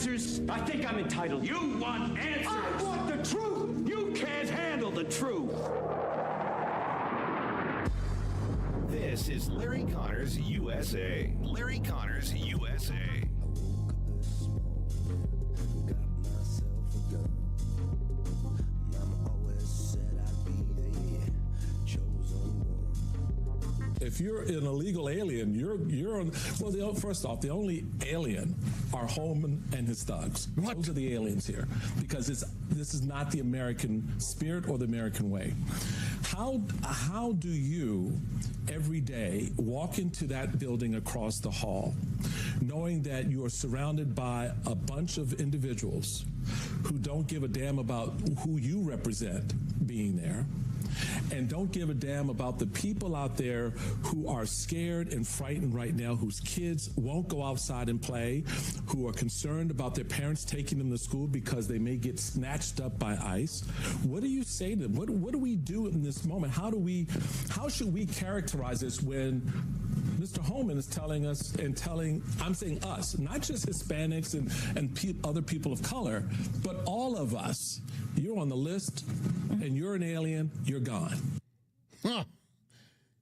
answers? I think I'm entitled. You want answers? I want the truth! You can't handle the truth! This is Larry Connors USA. Larry Connors USA. If you're an illegal alien, you're on. Well, first off, the only alien are Holman and his thugs. What? Those are the aliens here, because this is not the American spirit or the American way. How do you every day walk into that building across the hall, knowing that you are surrounded by a bunch of individuals who don't give a damn about who you represent being there, and don't give a damn about the people out there who are scared and frightened right now, whose kids won't go outside and play, who are concerned about their parents taking them to school because they may get snatched up by ICE? What do you say to them? What do we do in this moment? How should we characterize this when Mr. Holman is telling us I'm saying us, not just Hispanics and other people of color, but all of us, you're on the list and you're an alien, you're gone. Huh.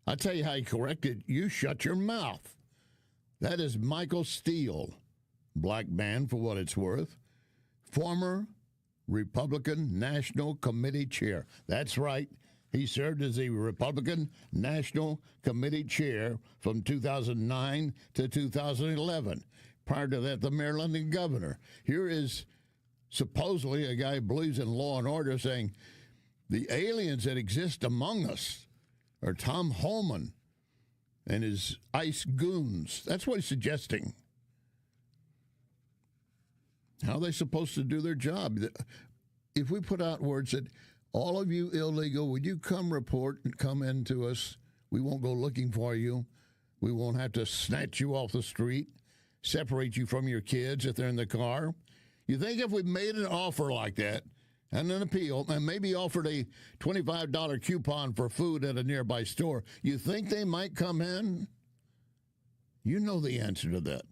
I'll tell you how you correct it. You shut your mouth. That is Michael Steele, black man for what it's worth, former Republican National Committee chair. That's right. He served as the Republican National Committee chair from 2009 to 2011. Prior to that, the Maryland governor. Here is supposedly a guy who believes in law and order saying the aliens that exist among us are Tom Holman and his ICE goons. That's what he's suggesting. How are they supposed to do their job? If we put out words that all of you illegal, would you come report and come in to us? We won't go looking for you. We won't have to snatch you off the street, separate you from your kids if they're in the car. You think if we made an offer like that and an appeal and maybe offered a $25 coupon for food at a nearby store, you think they might come in? You know the answer to that.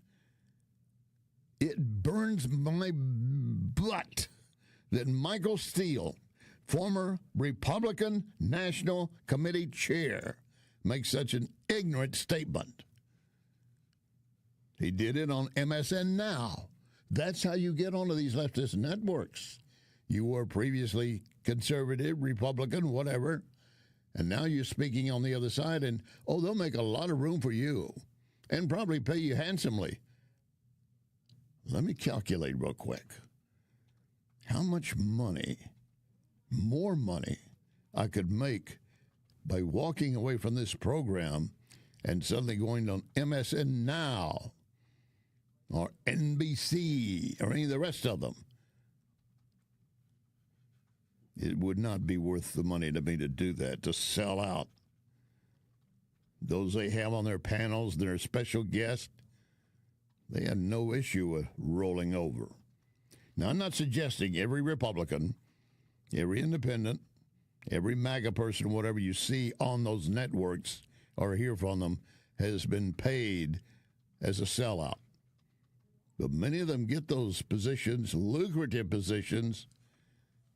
It burns my butt that Michael Steele, former Republican National Committee chair, makes such an ignorant statement. He did it on MSN Now. That's how you get onto these leftist networks. You were previously conservative, Republican, whatever, and now you're speaking on the other side, and, they'll make a lot of room for you and probably pay you handsomely. Let me calculate real quick. How much money, more money, I could make by walking away from this program and suddenly going on MSN Now or NBC or any of the rest of them. It would not be worth the money to me to do that, to sell out. Those they have on their panels, their special guests, they had no issue with rolling over. Now, I'm not suggesting every Republican, every independent, every MAGA person, whatever you see on those networks or hear from them, has been paid as a sellout. But many of them get those positions, lucrative positions,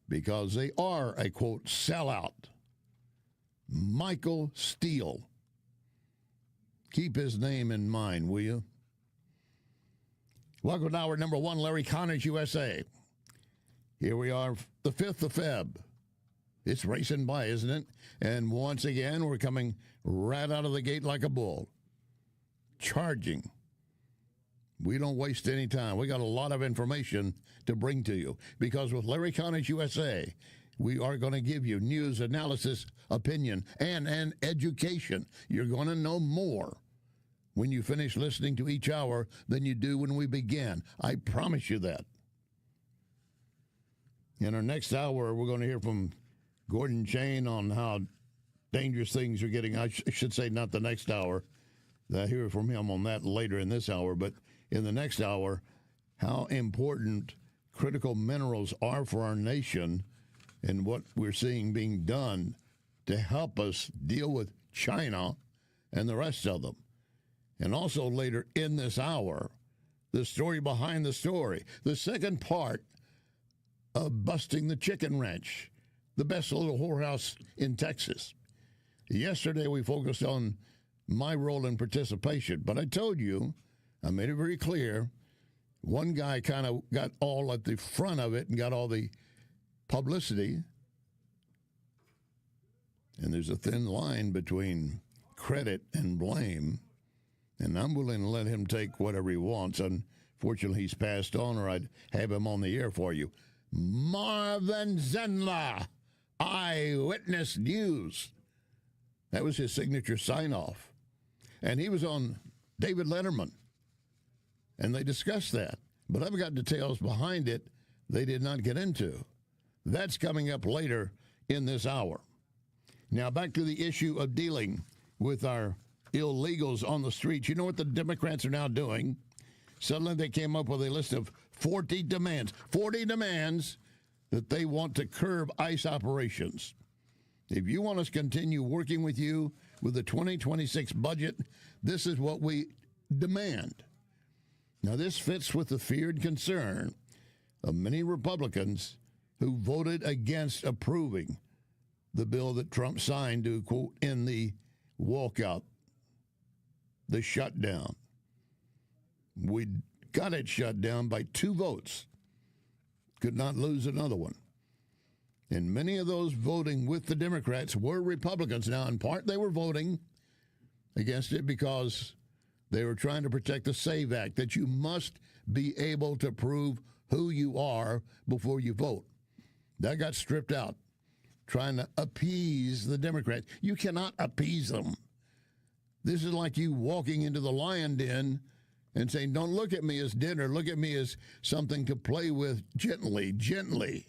because they are a, quote, sellout. Michael Steele. Keep his name in mind, will you? Welcome to hour number one, Larry Connors, USA. Here we are, the 5th of Feb. It's racing by, isn't it? And once again, we're coming right out of the gate like a bull. Charging. We don't waste any time. We got a lot of information to bring to you. Because with Larry Connors, USA, we are going to give you news, analysis, opinion, and education. You're going to know more when you finish listening to each hour than you do when we began. I promise you that. In our next hour, we're going to hear from Gordon Chain on how dangerous things are getting. I should say not the next hour. I hear from him on that later in this hour. But in the next hour, how important critical minerals are for our nation and what we're seeing being done to help us deal with China and the rest of them. And also later in this hour, the story behind the story. The second part of busting the chicken ranch, the best little whorehouse in Texas. Yesterday, we focused on my role in participation, but I told you, I made it very clear, one guy kind of got all at the front of it and got all the publicity, and there's a thin line between credit and blame, and I'm willing to let him take whatever he wants. Unfortunately, he's passed on, or I'd have him on the air for you. Marvin Zenla, Eyewitness News. That was his signature sign-off. And he was on David Letterman, and they discussed that. But I've got details behind it they did not get into. That's coming up later in this hour. Now, back to the issue of dealing with our illegals on the streets. You know what the Democrats are now doing? Suddenly they came up with a list of 40 demands that they want to curb ICE operations. If you want us to continue working with you with the 2026 budget, this is what we demand. Now, this fits with the fear and concern of many Republicans who voted against approving the bill that Trump signed to, quote, end the walkout, the shutdown. We got it shut down by 2 votes. Could not lose another one. And many of those voting with the Democrats were Republicans. Now, in part, they were voting against it because they were trying to protect the SAVE Act, that you must be able to prove who you are before you vote. That got stripped out, trying to appease the Democrats. You cannot appease them. This is like you walking into the lion den and saying, don't look at me as dinner, look at me as something to play with gently, gently.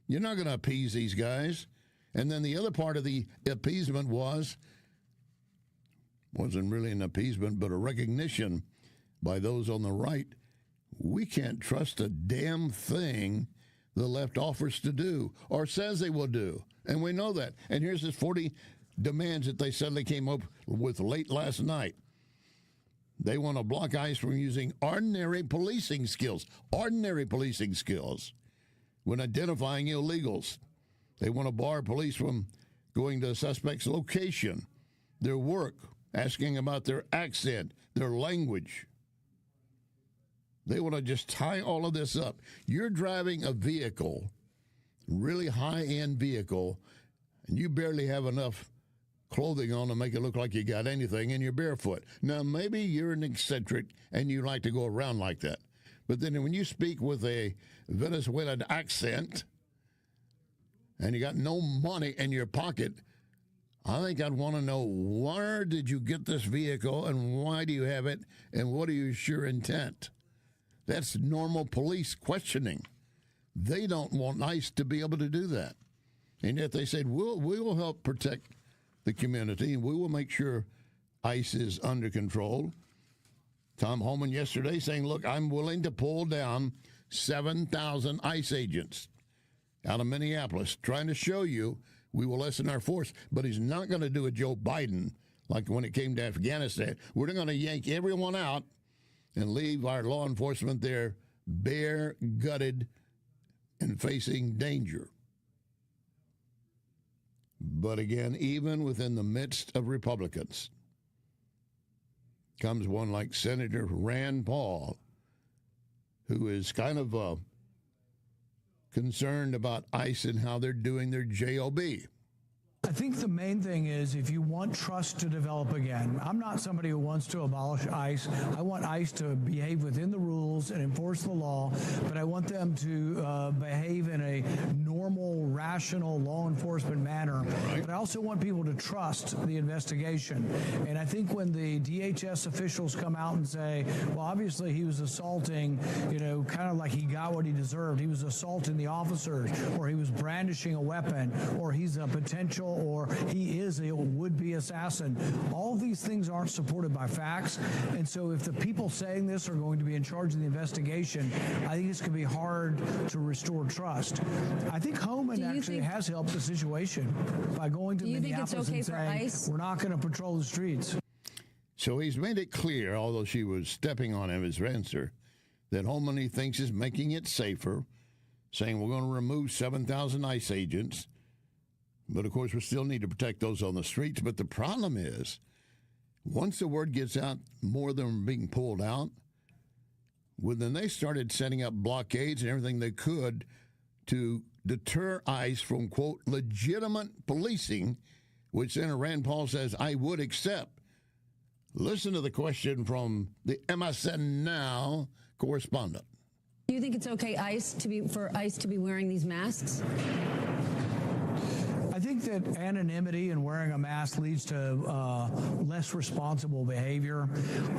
You're not going to appease these guys. And then the other part of the appeasement wasn't really an appeasement, but a recognition by those on the right. We can't trust a damn thing the left offers to do or says they will do. And we know that. And here's this 40 demands that they suddenly came up with late last night. They want to block ICE from using ordinary policing skills when identifying illegals. They want to bar police from going to a suspect's location, their work, asking about their accent, their language. They want to just tie all of this up. You're driving a vehicle, really high-end vehicle, and you barely have enough clothing on to make it look like you got anything, and you're barefoot. Now, maybe you're an eccentric and you like to go around like that. But then when you speak with a Venezuelan accent and you got no money in your pocket, I think I'd want to know, where did you get this vehicle and why do you have it and what is your intent? That's normal police questioning. They don't want ICE to be able to do that. And yet they said, we will help protect the community and we will make sure ICE is under control. Tom Homan yesterday saying, look, I'm willing to pull down 7,000 ICE agents out of Minneapolis, trying to show you we will lessen our force. But he's not going to do a Joe Biden like when it came to Afghanistan. We're going to yank everyone out and leave our law enforcement there bare, gutted, and facing danger. But again, even within the midst of Republicans, comes one like Senator Rand Paul, who is kind of concerned about ICE and how they're doing their JOB. I think the main thing is if you want trust to develop again, I'm not somebody who wants to abolish ICE. I want ICE to behave within the rules and enforce the law, but I want them to behave in a normal, rational law enforcement manner. Right. But I also want people to trust the investigation. And I think when the DHS officials come out and say, well, obviously he was assaulting, kind of like he got what he deserved. He was assaulting the officers, or he was brandishing a weapon, or he's a potential, or he is a would-be assassin. All of these things aren't supported by facts, and so if the people saying this are going to be in charge of the investigation, I think it's going to be hard to restore trust. I think Homan actually has helped the situation by going to Minneapolis and saying, we're not going to patrol the streets. So he's made it clear, although she was stepping on him his answer, that Holman, he thinks, is making it safer, saying we're going to remove 7,000 ICE agents. But, of course, we still need to protect those on the streets. But the problem is, once the word gets out, more of them are being pulled out. Well, then they started setting up blockades and everything they could to deter ICE from, quote, legitimate policing, which Senator Rand Paul says I would accept. Listen to the question from the MSN Now correspondent. Do you think it's okay for ICE to be wearing these masks? I think that anonymity and wearing a mask leads to less responsible behavior.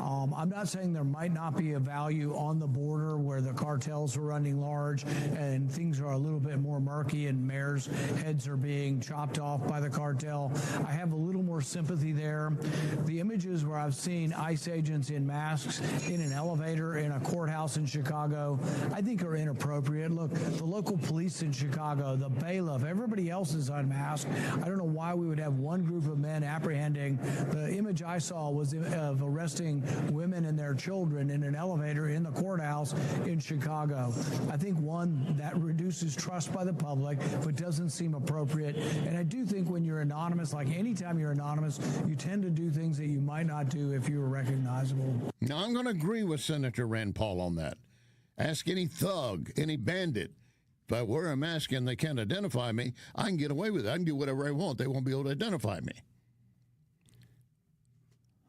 I'm not saying there might not be a value on the border where the cartels are running large and things are a little bit more murky and mayors' heads are being chopped off by the cartel. I have a little more sympathy there. The images where I've seen ICE agents in masks in an elevator in a courthouse in Chicago, I think are inappropriate. Look, the local police in Chicago, the bailiff, everybody else is unmasked. I don't know why we would have one group of men apprehending. The image I saw was of arresting women and their children in an elevator in the courthouse in Chicago. I think, one, that reduces trust by the public, but doesn't seem appropriate. And I do think when you're anonymous, like anytime you're anonymous, you tend to do things that you might not do if you were recognizable. Now, I'm going to agree with Senator Rand Paul on that. Ask any thug, any bandit. If I wear a mask and they can't identify me, I can get away with it. I can do whatever I want. They won't be able to identify me.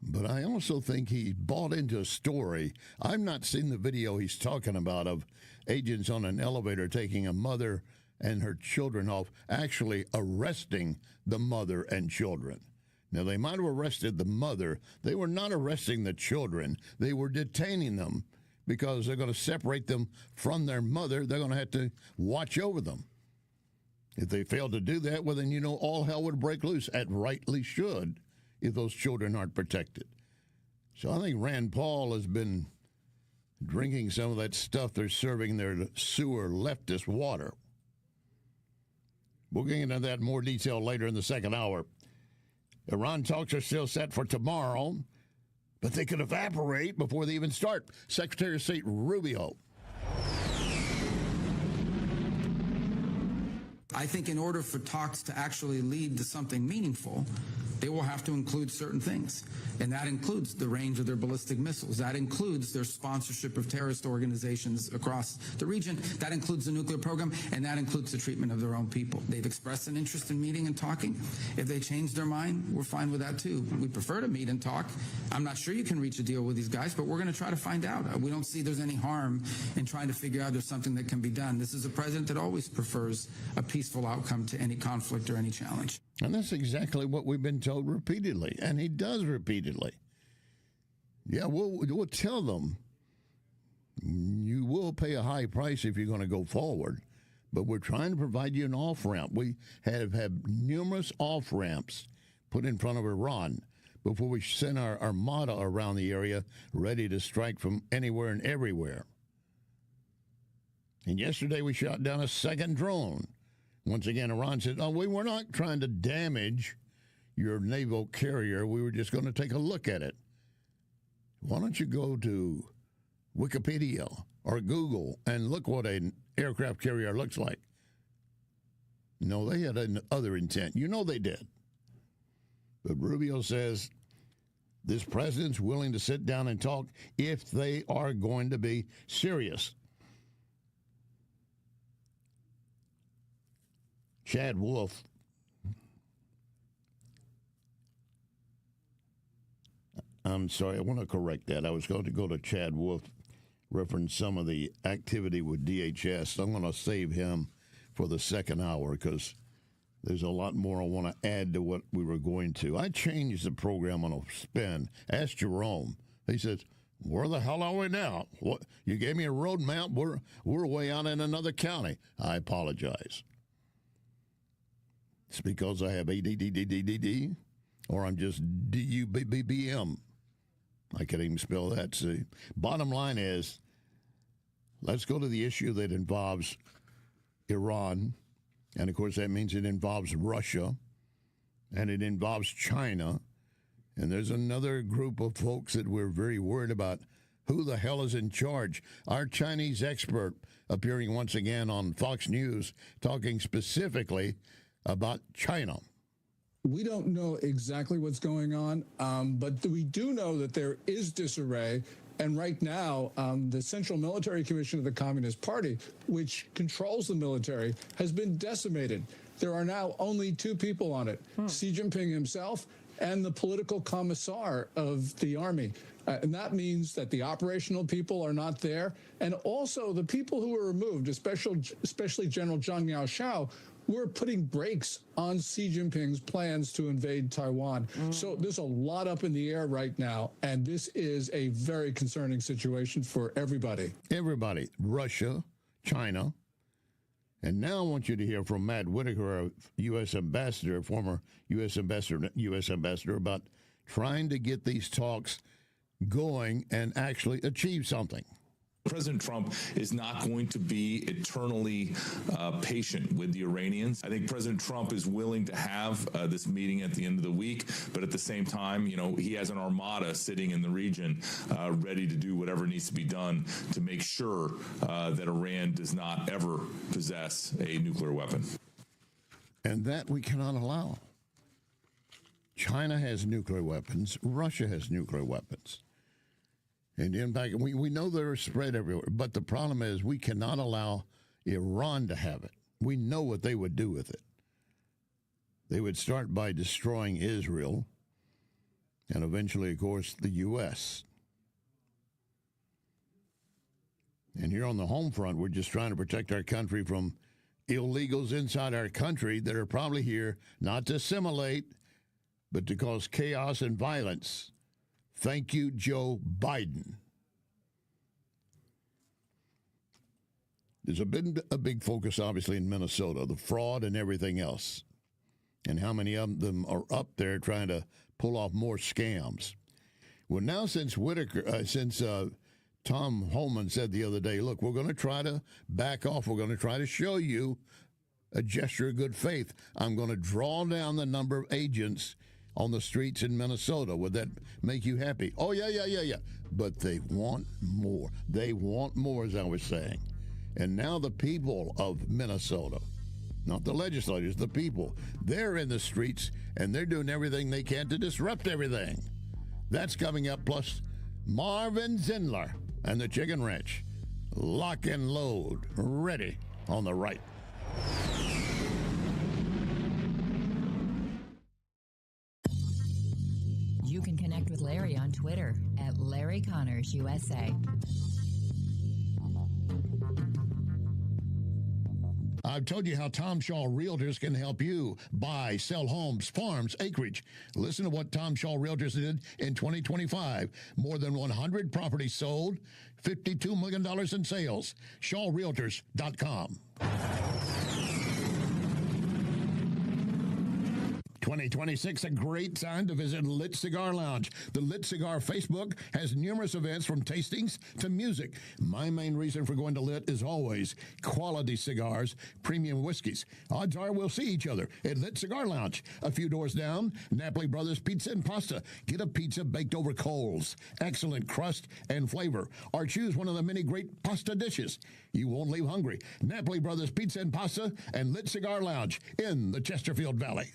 But I also think he bought into a story. I've not seen the video he's talking about of agents on an elevator taking a mother and her children off, actually arresting the mother and children. Now, they might have arrested the mother. They were not arresting the children. They were detaining them, because they're going to separate them from their mother. They're going to have to watch over them. If they fail to do that, well, then, all hell would break loose, and rightly should, if those children aren't protected. So I think Rand Paul has been drinking some of that stuff they're serving their sewer leftist water. We'll get into that in more detail later in the second hour. Iran talks are still set for tomorrow, but they could evaporate before they even start. Secretary of State Rubio. I think in order for talks to actually lead to something meaningful, they will have to include certain things. And that includes the range of their ballistic missiles. That includes their sponsorship of terrorist organizations across the region. That includes the nuclear program, and that includes the treatment of their own people. They've expressed an interest in meeting and talking. If they change their mind, we're fine with that too. We prefer to meet and talk. I'm not sure you can reach a deal with these guys, but we're going to try to find out. We don't see there's any harm in trying to figure out there's something that can be done. This is a president that always prefers a peaceful outcome to any conflict or any challenge. And that's exactly what we've been told repeatedly, and he does repeatedly. Yeah, we'll tell them you will pay a high price if you're going to go forward, but we're trying to provide you an off-ramp. We have had numerous off-ramps put in front of Iran before we send our armada around the area ready to strike from anywhere and everywhere. And yesterday we shot down a second drone. Once again, Iran said, we were not trying to damage your naval carrier. We were just going to take a look at it. Why don't you go to Wikipedia or Google and look what an aircraft carrier looks like? No, they had another intent. They did. But Rubio says this president's willing to sit down and talk if they are going to be serious. Chad Wolf, I'm sorry, I want to correct that. I was going to go to Chad Wolf, reference some of the activity with DHS. I'm going to save him for the second hour because there's a lot more I want to add to what we were going to. I changed the program on a spin. Ask Jerome. He says, where the hell are we now? What? You gave me a road map. We're way out in another county. I apologize. It's because I have ADDDDD, or I'm just DUBBBM. I can't even spell that, see. Bottom line is, let's go to the issue that involves Iran, and of course that means it involves Russia, and it involves China, And there's another group of folks that we're very worried about. Who the hell is in charge? Our Chinese expert appearing once again on Fox News, talking specifically about China. We don't know exactly what's going on, but we do know that there is disarray. And right now, the Central Military Commission of the Communist Party, which controls the military, has been decimated. There are now only two people on it, Xi Jinping himself and the political commissar of the army. And that means that the operational people are not there. And also the people who were removed, especially General Zhang Yaoshao, were putting brakes on Xi Jinping's plans to invade Taiwan. So there's a lot up in the air right now, and this is a very concerning situation for everybody. Everybody, Russia, China. And now I want you to hear from Matt Whitaker, a U.S. ambassador, former U.S. ambassador, about trying to get these talks going and actually achieve something. President Trump is not going to be eternally patient with the Iranians. I think President Trump is willing to have this meeting at the end of the week, but at the same time, he has an armada sitting in the region ready to do whatever needs to be done to make sure that Iran does not ever possess a nuclear weapon. And that we cannot allow. China has nuclear weapons. Russia has nuclear weapons. And in fact, we know they're spread everywhere. But the problem is we cannot allow Iran to have it. We know what they would do with it. They would start by destroying Israel and eventually, of course, the U.S. And here on the home front, we're just trying to protect our country from illegals inside our country that are probably here not to assimilate, but to cause chaos and violence. Thank you, Joe Biden. There's been a big focus, obviously, in Minnesota, the fraud and everything else, and how many of them are up there trying to pull off more scams. Well, now since Tom Homan said the other day, look, we're going to try to back off. We're going to try to show you a gesture of good faith. I'm going to draw down the number of agents on the streets in Minnesota. Would that make you happy? Oh, yeah. But they want more. They want more, as I was saying. And now the people of Minnesota, not the legislators, the people, they're in the streets, and they're doing everything they can to disrupt everything. That's coming up, plus Marvin Zindler and the Chicken Ranch. Lock and load, ready on the right. You can connect with Larry on Twitter at Larry Connors USA. I've told you how Tom Shaw Realtors can help you buy, sell homes, farms, acreage. Listen to what Tom Shaw Realtors did in 2025. More than 100 properties sold, $52 million in sales. ShawRealtors.com. 2026, a great time to visit Lit Cigar Lounge. The Lit Cigar Facebook has numerous events from tastings to music. My main reason for going to Lit is always quality cigars, premium whiskeys. Odds are we'll see each other at Lit Cigar Lounge. A few doors down, Napoli Brothers Pizza and Pasta. Get a pizza baked over coals. Excellent crust and flavor. Or choose one of the many great pasta dishes. You won't leave hungry. Napoli Brothers Pizza and Pasta and Lit Cigar Lounge in the Chesterfield Valley.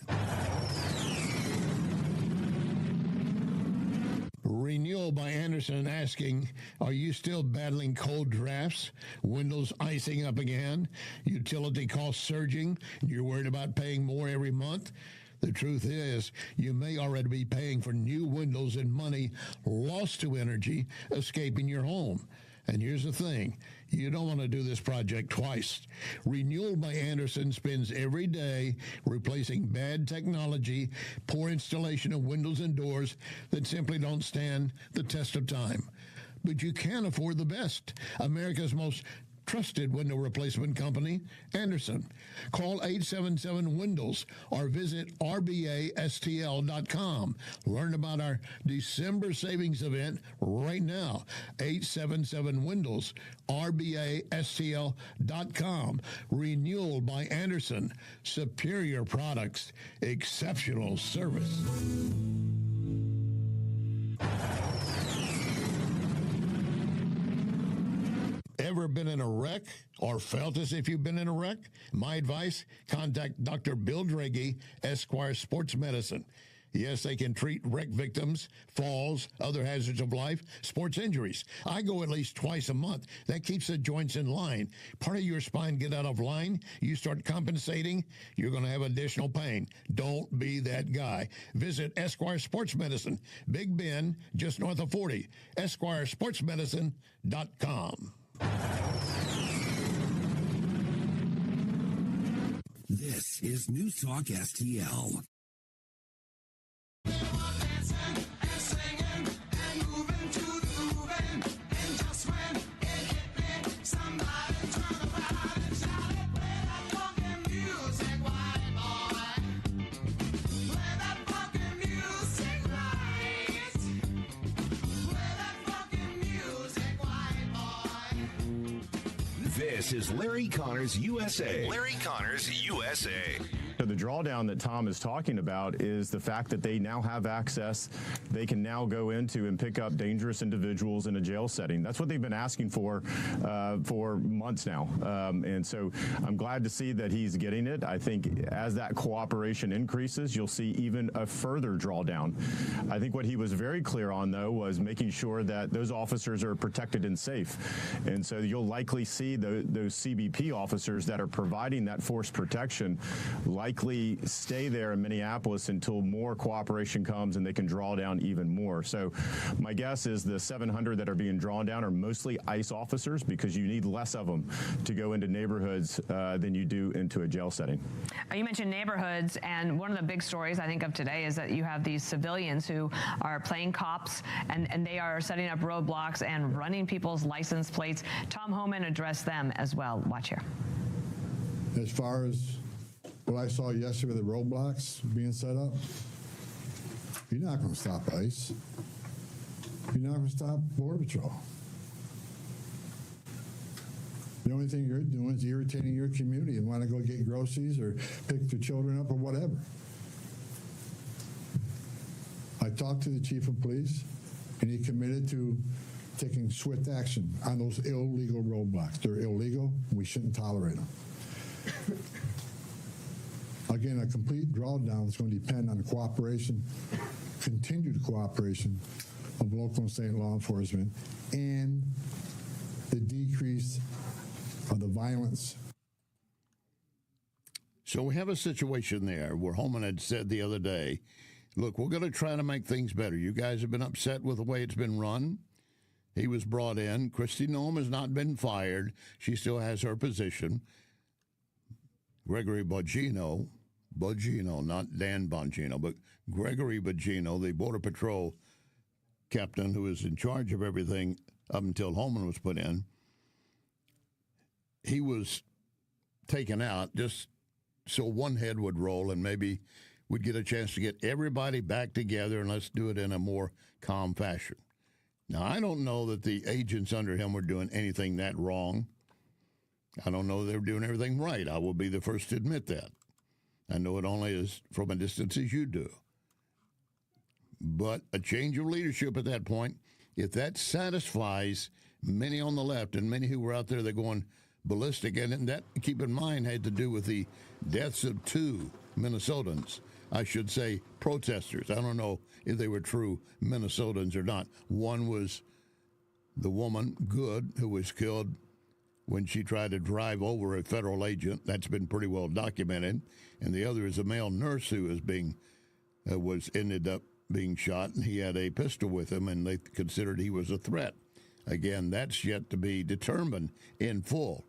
Renewal by Anderson asking, are you still battling cold drafts? Windows icing up again? Utility costs surging? You're worried about paying more every month? The truth is, you may already be paying for new windows and money lost to energy escaping your home. And here's the thing, you don't want to do this project twice. Renewal by Anderson spends every day replacing bad technology, poor installation of windows and doors that simply don't stand the test of time. But you can afford the best. America's most trusted window replacement company, Anderson. Call 877-WINDOWS or visit rbastl.com. Learn about our December savings event right now. 877-WINDOWS, rbastl.com. Renewal by Anderson. Superior products, exceptional service. ever been in a wreck or felt as if you've been in a wreck? My advice, contact Dr. Bill Draghi, Esquire Sports Medicine. Yes, they can treat wreck victims, falls, other hazards of life, sports injuries. I go at least twice a month. That keeps the joints in line. Part of your spine get out of line, you start compensating, you're going to have additional pain. Don't be that guy. Visit Esquire Sports Medicine, Big Bend, just north of 40. EsquireSportsMedicine.com. This is News Talk STL. This is Larry Connors USA. Larry Connors USA. So the drawdown that Tom is talking about is the fact that they now have access. They can now go into and pick up dangerous individuals in a jail setting. That's what they've been asking for months now. And so I'm glad to see that he's getting it. I think as that cooperation increases, you'll see even a further drawdown. I think what he was very clear on, though, was making sure that those officers are protected and safe. And so you'll likely see those CBP officers that are providing that force protection likely stay there in Minneapolis until more cooperation comes and they can draw down even more. So my guess is the 700 that are being drawn down are mostly ICE officers because you need less of them to go into neighborhoods than you do into a jail setting. You mentioned neighborhoods, and one of the big stories I think of today is that you have these civilians who are playing cops and they are setting up roadblocks and running people's license plates. Tom Homan addressed them as well. Watch here. As far as what I saw yesterday with the roadblocks being set up, you're not going to stop ICE. You're not going to stop Border Patrol. The only thing you're doing is irritating your community and want to go get groceries or pick the children up or whatever. I talked to the chief of police, and he committed to taking swift action on those illegal roadblocks. They're illegal. We shouldn't tolerate them. Again, a complete drawdown is going to depend on the cooperation, continued cooperation of local and state law enforcement and the decrease of the violence. So we have a situation there where Homan had said the other day, look, we're going to try to make things better. You guys have been upset with the way it's been run. He was brought in. Kristi Noem has not been fired. She still has her position. Gregory Bongino, not Dan Bongino, but Gregory Bongino, the Border Patrol captain who is in charge of everything up until Homan was put in, he was taken out just so one head would roll and maybe we'd get a chance to get everybody back together and let's do it in a more calm fashion. Now, I don't know that the agents under him were doing anything that wrong. I don't know they were doing everything right. I will be the first to admit that. I know it only as from a distance as you do. But a change of leadership at that point, if that satisfies many on the left and many who were out there, they're going ballistic. And that, keep in mind, had to do with the deaths of 2 Minnesotans. I should say protesters. I don't know if they were true Minnesotans or not. One was the woman, Good, who was killed when she tried to drive over a federal agent. That's been pretty well documented. And the other is a male nurse who is ended up being shot, and he had a pistol with him, and they considered he was a threat. Again, that's yet to be determined in full.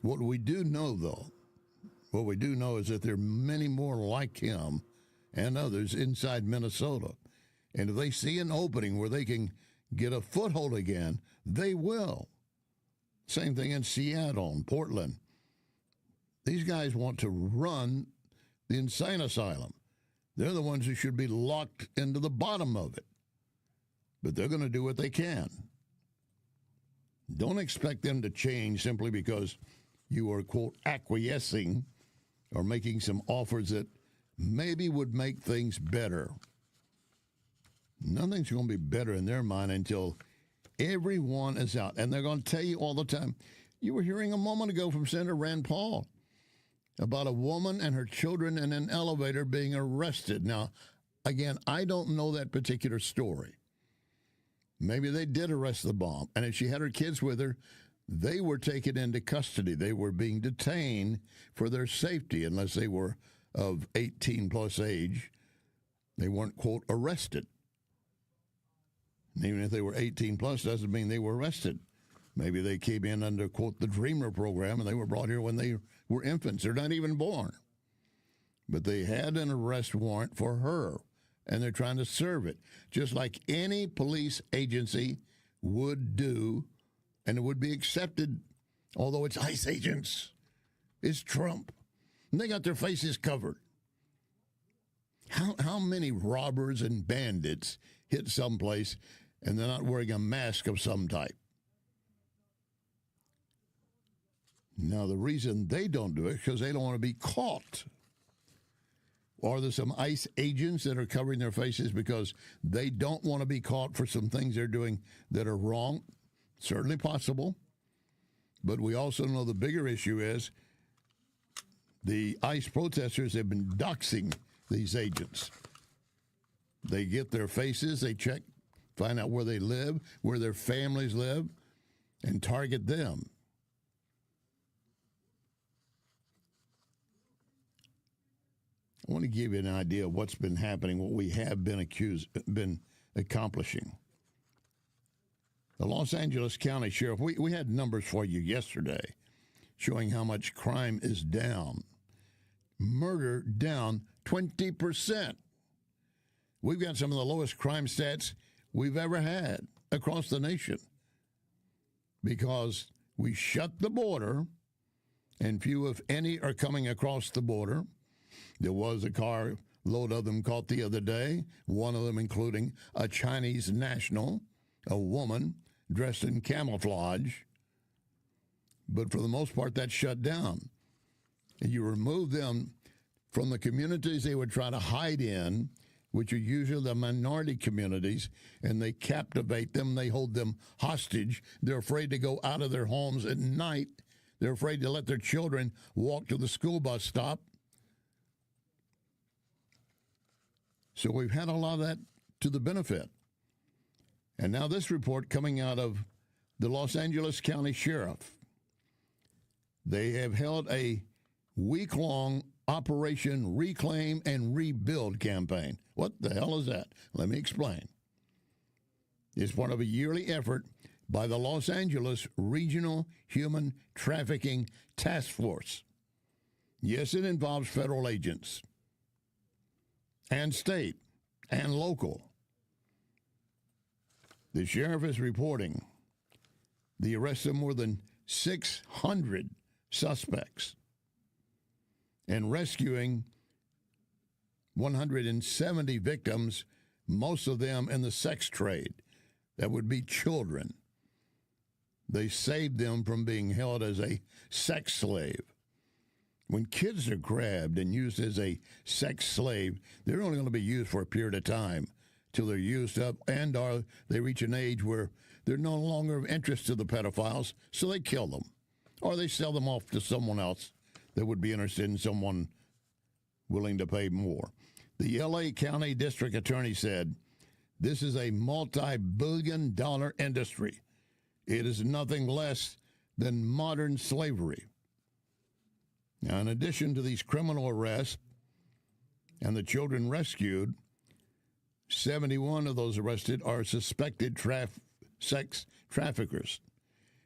What we do know, though, is that there are many more like him and others inside Minnesota. And if they see an opening where they can get a foothold again, they will. Same thing in Seattle and Portland. These guys want to run the insane asylum. They're the ones who should be locked into the bottom of it. But they're going to do what they can. Don't expect them to change simply because you are, quote, acquiescing or making some offers that maybe would make things better. Nothing's going to be better in their mind until Everyone is out, and they're going to tell you all the time. You were hearing a moment ago from Senator Rand Paul about a woman and her children in an elevator being arrested. Now, again, I don't know that particular story. Maybe they did arrest the bomb, and if she had her kids with her, they were taken into custody. They were being detained for their safety unless they were of 18-plus age. They weren't, quote, arrested. And even if they were 18-plus, doesn't mean they were arrested. Maybe they came in under, quote, the Dreamer program, and they were brought here when they were infants. They're not even born. But they had an arrest warrant for her, and they're trying to serve it, just like any police agency would do, and it would be accepted, although it's ICE agents. It's Trump. And they got their faces covered. How many robbers and bandits hit someplace and they're not wearing a mask of some type? Now, the reason they don't do it is because they don't want to be caught. Or there's some ICE agents that are covering their faces because they don't want to be caught for some things they're doing that are wrong. Certainly possible. But we also know the bigger issue is the ICE protesters have been doxing these agents. They get their faces, they check, find out where they live, where their families live, and target them. I want to give you an idea of what's been happening, what we have been accomplishing. The Los Angeles County Sheriff, we had numbers for you yesterday showing how much crime is down. Murder down 20%. We've got some of the lowest crime stats we've ever had across the nation because we shut the border and few, if any, are coming across the border. There was a carload of them caught the other day, one of them including a Chinese national, a woman dressed in camouflage. But for the most part, that's shut down. And you remove them from the communities they would try to hide in, which are usually the minority communities, and they captivate them. They hold them hostage. They're afraid to go out of their homes at night. They're afraid to let their children walk to the school bus stop. So we've had a lot of that to the benefit. And now this report coming out of the Los Angeles County Sheriff. They have held a week-long Operation Reclaim and Rebuild campaign. What the hell is that? Let me explain. It's part of a yearly effort by the Los Angeles Regional Human Trafficking Task Force. Yes, it involves federal agents and state and local. The sheriff is reporting the arrest of more than 600 suspects and rescuing 170 victims, most of them in the sex trade. That would be children. They saved them from being held as a sex slave. When kids are grabbed and used as a sex slave, they're only going to be used for a period of time till they're used up and or they reach an age where they're no longer of interest to the pedophiles, so they kill them. Or they sell them off to someone else that would be interested in someone willing to pay more. The L.A. County District Attorney said, this is a multi-billion-dollar industry. It is nothing less than modern slavery. Now, in addition to these criminal arrests and the children rescued, 71 of those arrested are suspected sex traffickers.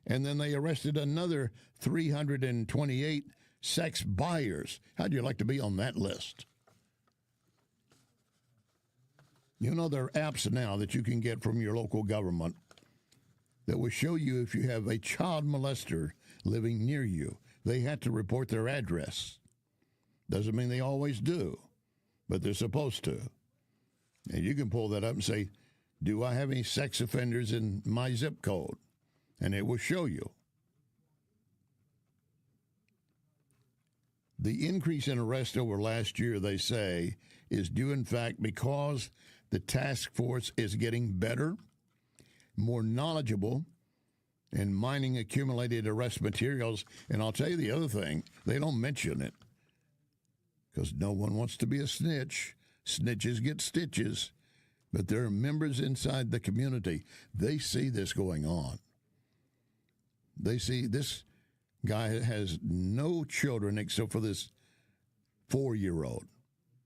And then they arrested another 328 sex buyers. How'd you like to be on that list? You know, there are apps now that you can get from your local government that will show you if you have a child molester living near you. They have to report their address. Doesn't mean they always do, but they're supposed to. And you can pull that up and say, do I have any sex offenders in my zip code? And it will show you. The increase in arrests over last year, they say, is due in fact because the task force is getting better. more knowledgeable in mining accumulated arrest materials. And I'll tell you the other thing, they don't mention it because no one wants to be a snitch. Snitches get stitches. But there are members inside the community. They see this going on. They see this guy has no children except for this 4-year-old.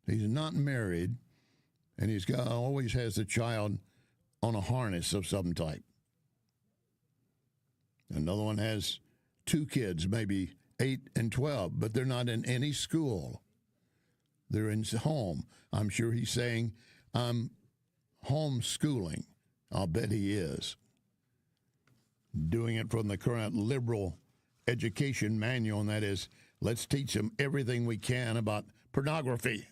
He's not married, and he's got always has a child on a harness of some type. Another one has 2 kids, maybe 8 and 12, but they're not in any school. They're in home. I'm sure he's saying, I'm homeschooling. I'll bet he is. Doing it from the current liberal education manual, and that is, let's teach them everything we can about pornography.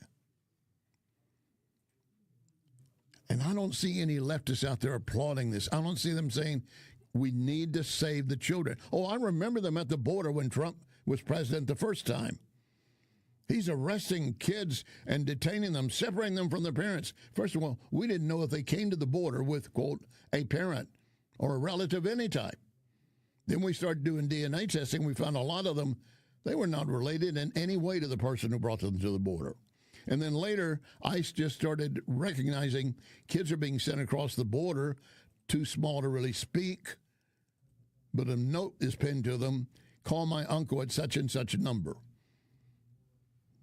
And I don't see any leftists out there applauding this. I don't see them saying, we need to save the children. Oh, I remember them at the border when Trump was president the first time. He's arresting kids and detaining them, separating them from their parents. First of all, we didn't know if they came to the border with, quote, a parent or a relative any type. Then we started doing DNA testing. We found a lot of them, they were not related in any way to the person who brought them to the border. And then later, ICE just started recognizing kids are being sent across the border, too small to really speak, but a note is pinned to them, call my uncle at such and such a number.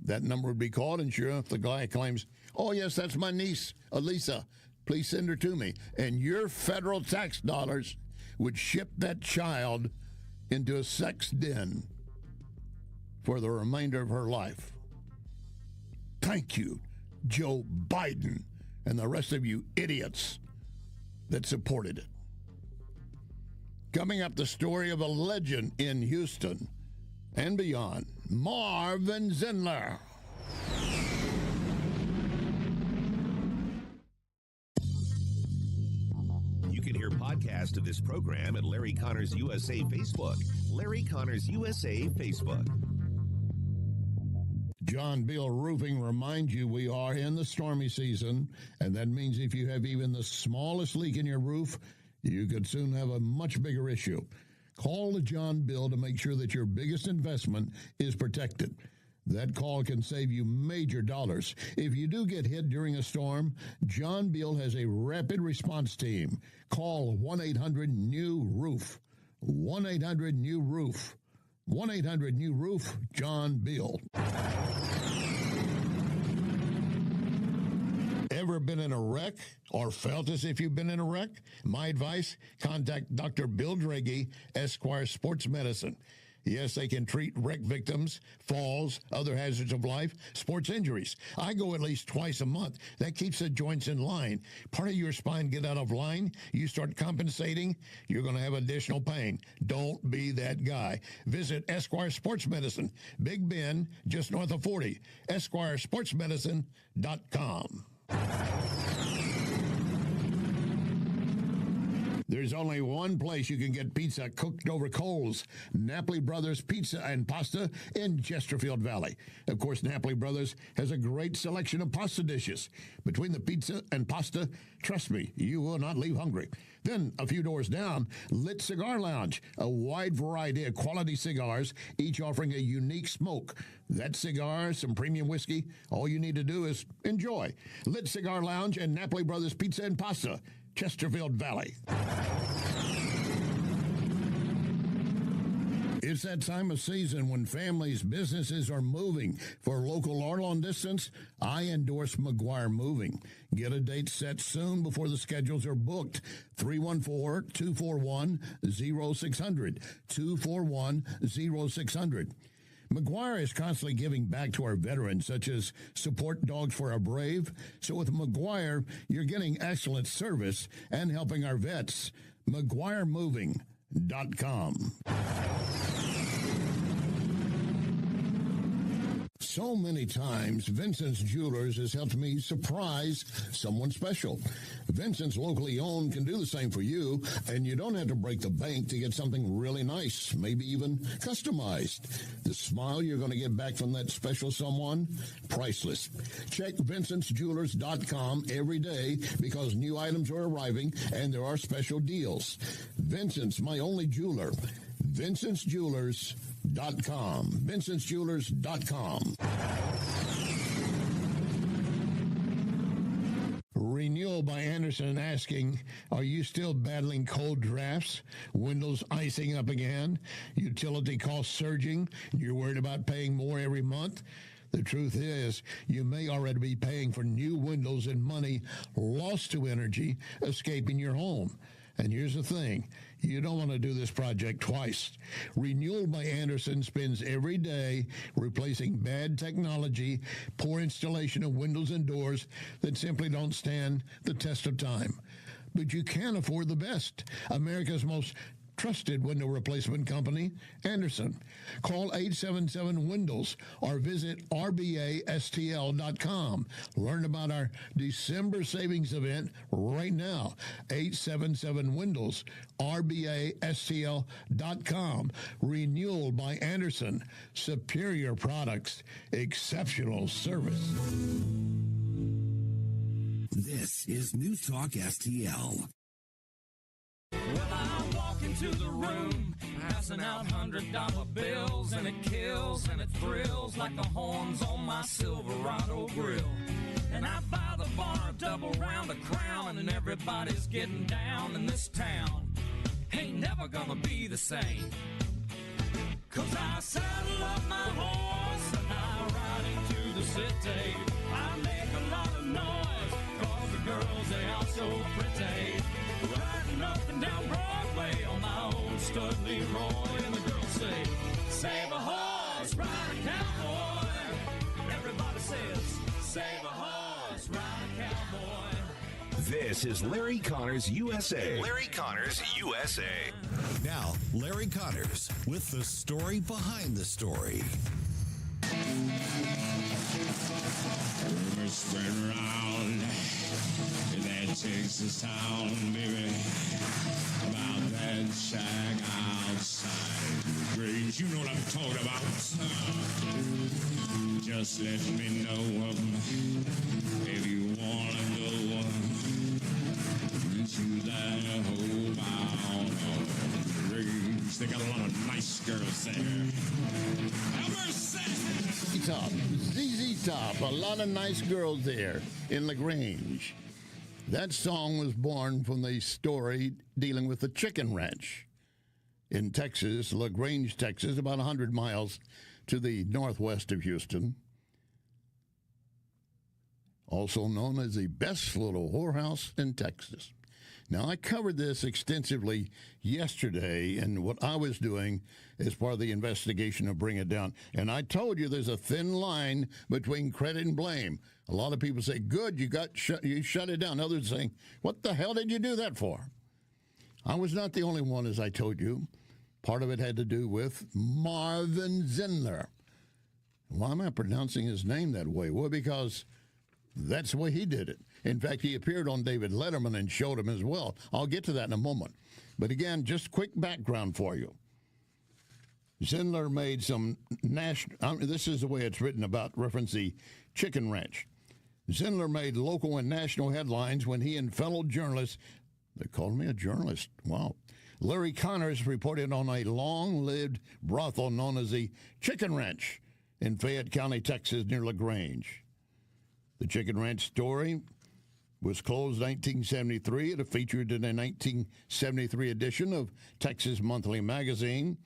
That number would be called, and sure enough, the guy claims, oh, yes, that's my niece, Elisa. Please send her to me. And your federal tax dollars would ship that child into a sex den for the remainder of her life. Thank you, Joe Biden, and the rest of you idiots that supported it. Coming up, the story of a legend in Houston and beyond, Marvin Zindler. You can hear podcasts of this program at Larry Connors USA Facebook. Larry Connors USA Facebook. John Bill Roofing reminds you we are in the stormy season, and that means if you have even the smallest leak in your roof, you could soon have a much bigger issue. Call the John Bill to make sure that your biggest investment is protected. That call can save you major dollars. If you do get hit during a storm, John Bill has a rapid response team. Call 1-800-NEW-ROOF. 1-800-NEW-ROOF. 1-800-NEW-ROOF, John Bill. Ever been in a wreck or felt as if you've been in a wreck? My advice, contact Dr. Bill Draghi, Esquire Sports Medicine. Yes, they can treat wreck victims, falls, other hazards of life, sports injuries. I go at least twice a month. That keeps the joints in line. Part of your spine get out of line, you start compensating, you're going to have additional pain. Don't be that guy. Visit Esquire Sports Medicine, Big Bend, just north of 40, EsquireSportsMedicine.com. There's only one place you can get pizza cooked over coals, Napoli Brothers Pizza and Pasta in Chesterfield Valley. Of course, Napoli Brothers has a great selection of pasta dishes. Between the pizza and pasta, trust me, you will not leave hungry. Then, a few doors down, Lit Cigar Lounge, a wide variety of quality cigars, each offering a unique smoke. That cigar, some premium whiskey, all you need to do is enjoy. Lit Cigar Lounge and Napoli Brothers Pizza and Pasta, Chesterfield Valley. It's that time of season when families, businesses are moving. For local or long distance, I endorse McGuire Moving. Get a date set soon before the schedules are booked. 314-241-0600. 241-0600. McGuire is constantly giving back to our veterans, such as support dogs for our brave. So with McGuire, you're getting excellent service and helping our vets. McGuireMoving.com. So many times, Vincent's Jewelers has helped me surprise someone special. Vincent's locally owned can do the same for you, and you don't have to break the bank to get something really nice, maybe even customized. The smile you're going to get back from that special someone, priceless. Check VincentsJewelers.com every day because new items are arriving and there are special deals. Vincent's, my only jeweler. VincentsJewelers.com. VincentsJewelers.com. Renewal by Anderson asking, are you still battling cold drafts? Windows icing up again? Utility costs surging? You're worried about paying more every month? The truth is, you may already be paying for new windows and money lost to energy escaping your home. And here's the thing, you don't want to do this project twice. Renewal by Anderson spends every day replacing bad technology, poor installation of windows and doors that simply don't stand the test of time. But you can afford the best. America's most trusted window replacement company, Anderson. Call 877-WINDOWS or visit rbastl.com. Learn about our December savings event right now. 877-WINDOWS, rbastl.com. Renewal by Anderson. Superior products, exceptional service. This is News Talk STL. Well, I walk into the room, passing out $100 bills, and it kills and it thrills like the horns on my Silverado grill. And I buy the bar a double round of Crown, and everybody's getting down in this town. Ain't never gonna be the same. 'Cause I saddle up my horse and I ride into the city. I make a lot of noise, 'cause the girls, they are so pretty. Riding up and down Broadway on my old stud Leroy, and the girls say, save a horse, ride a cowboy. Everybody says, save a horse, ride a cowboy. This is Larry Connors USA. Larry Connors USA. Now, Larry Connors with the story behind the story. Rumors spread around in that Texas town, baby, about that shack outside the Grange. You know what I'm talking about. Just let me know if you want to go into that whole town of Grange. They got a lot of nice girls there. ZZ Top, a lot of nice girls there in LaGrange. That song was born from the story dealing with the chicken ranch in Texas, LaGrange, Texas, about 100 miles to the northwest of Houston. Also known as the best little whorehouse in Texas. Now, I covered this extensively yesterday and what I was doing as part of the investigation to bring it down. And I told you there's a thin line between credit and blame. A lot of people say, good, you shut it down. Others saying, what the hell did you do that for? I was not the only one, as I told you. Part of it had to do with Marvin Zindler. Why am I pronouncing his name that way? Well, because that's the way he did it. In fact, he appeared on David Letterman and showed him as well. I'll get to that in a moment. But again, just quick background for you. Zindler made some national, this is the way it's written about, reference the chicken ranch. Zindler made local and national headlines when he and fellow journalists, they called me a journalist, wow, Larry Connors reported on a long-lived brothel known as the Chicken Ranch in Fayette County, Texas, near LaGrange. The Chicken Ranch story was closed in 1973. It featured in a 1973 edition of Texas Monthly Magazine,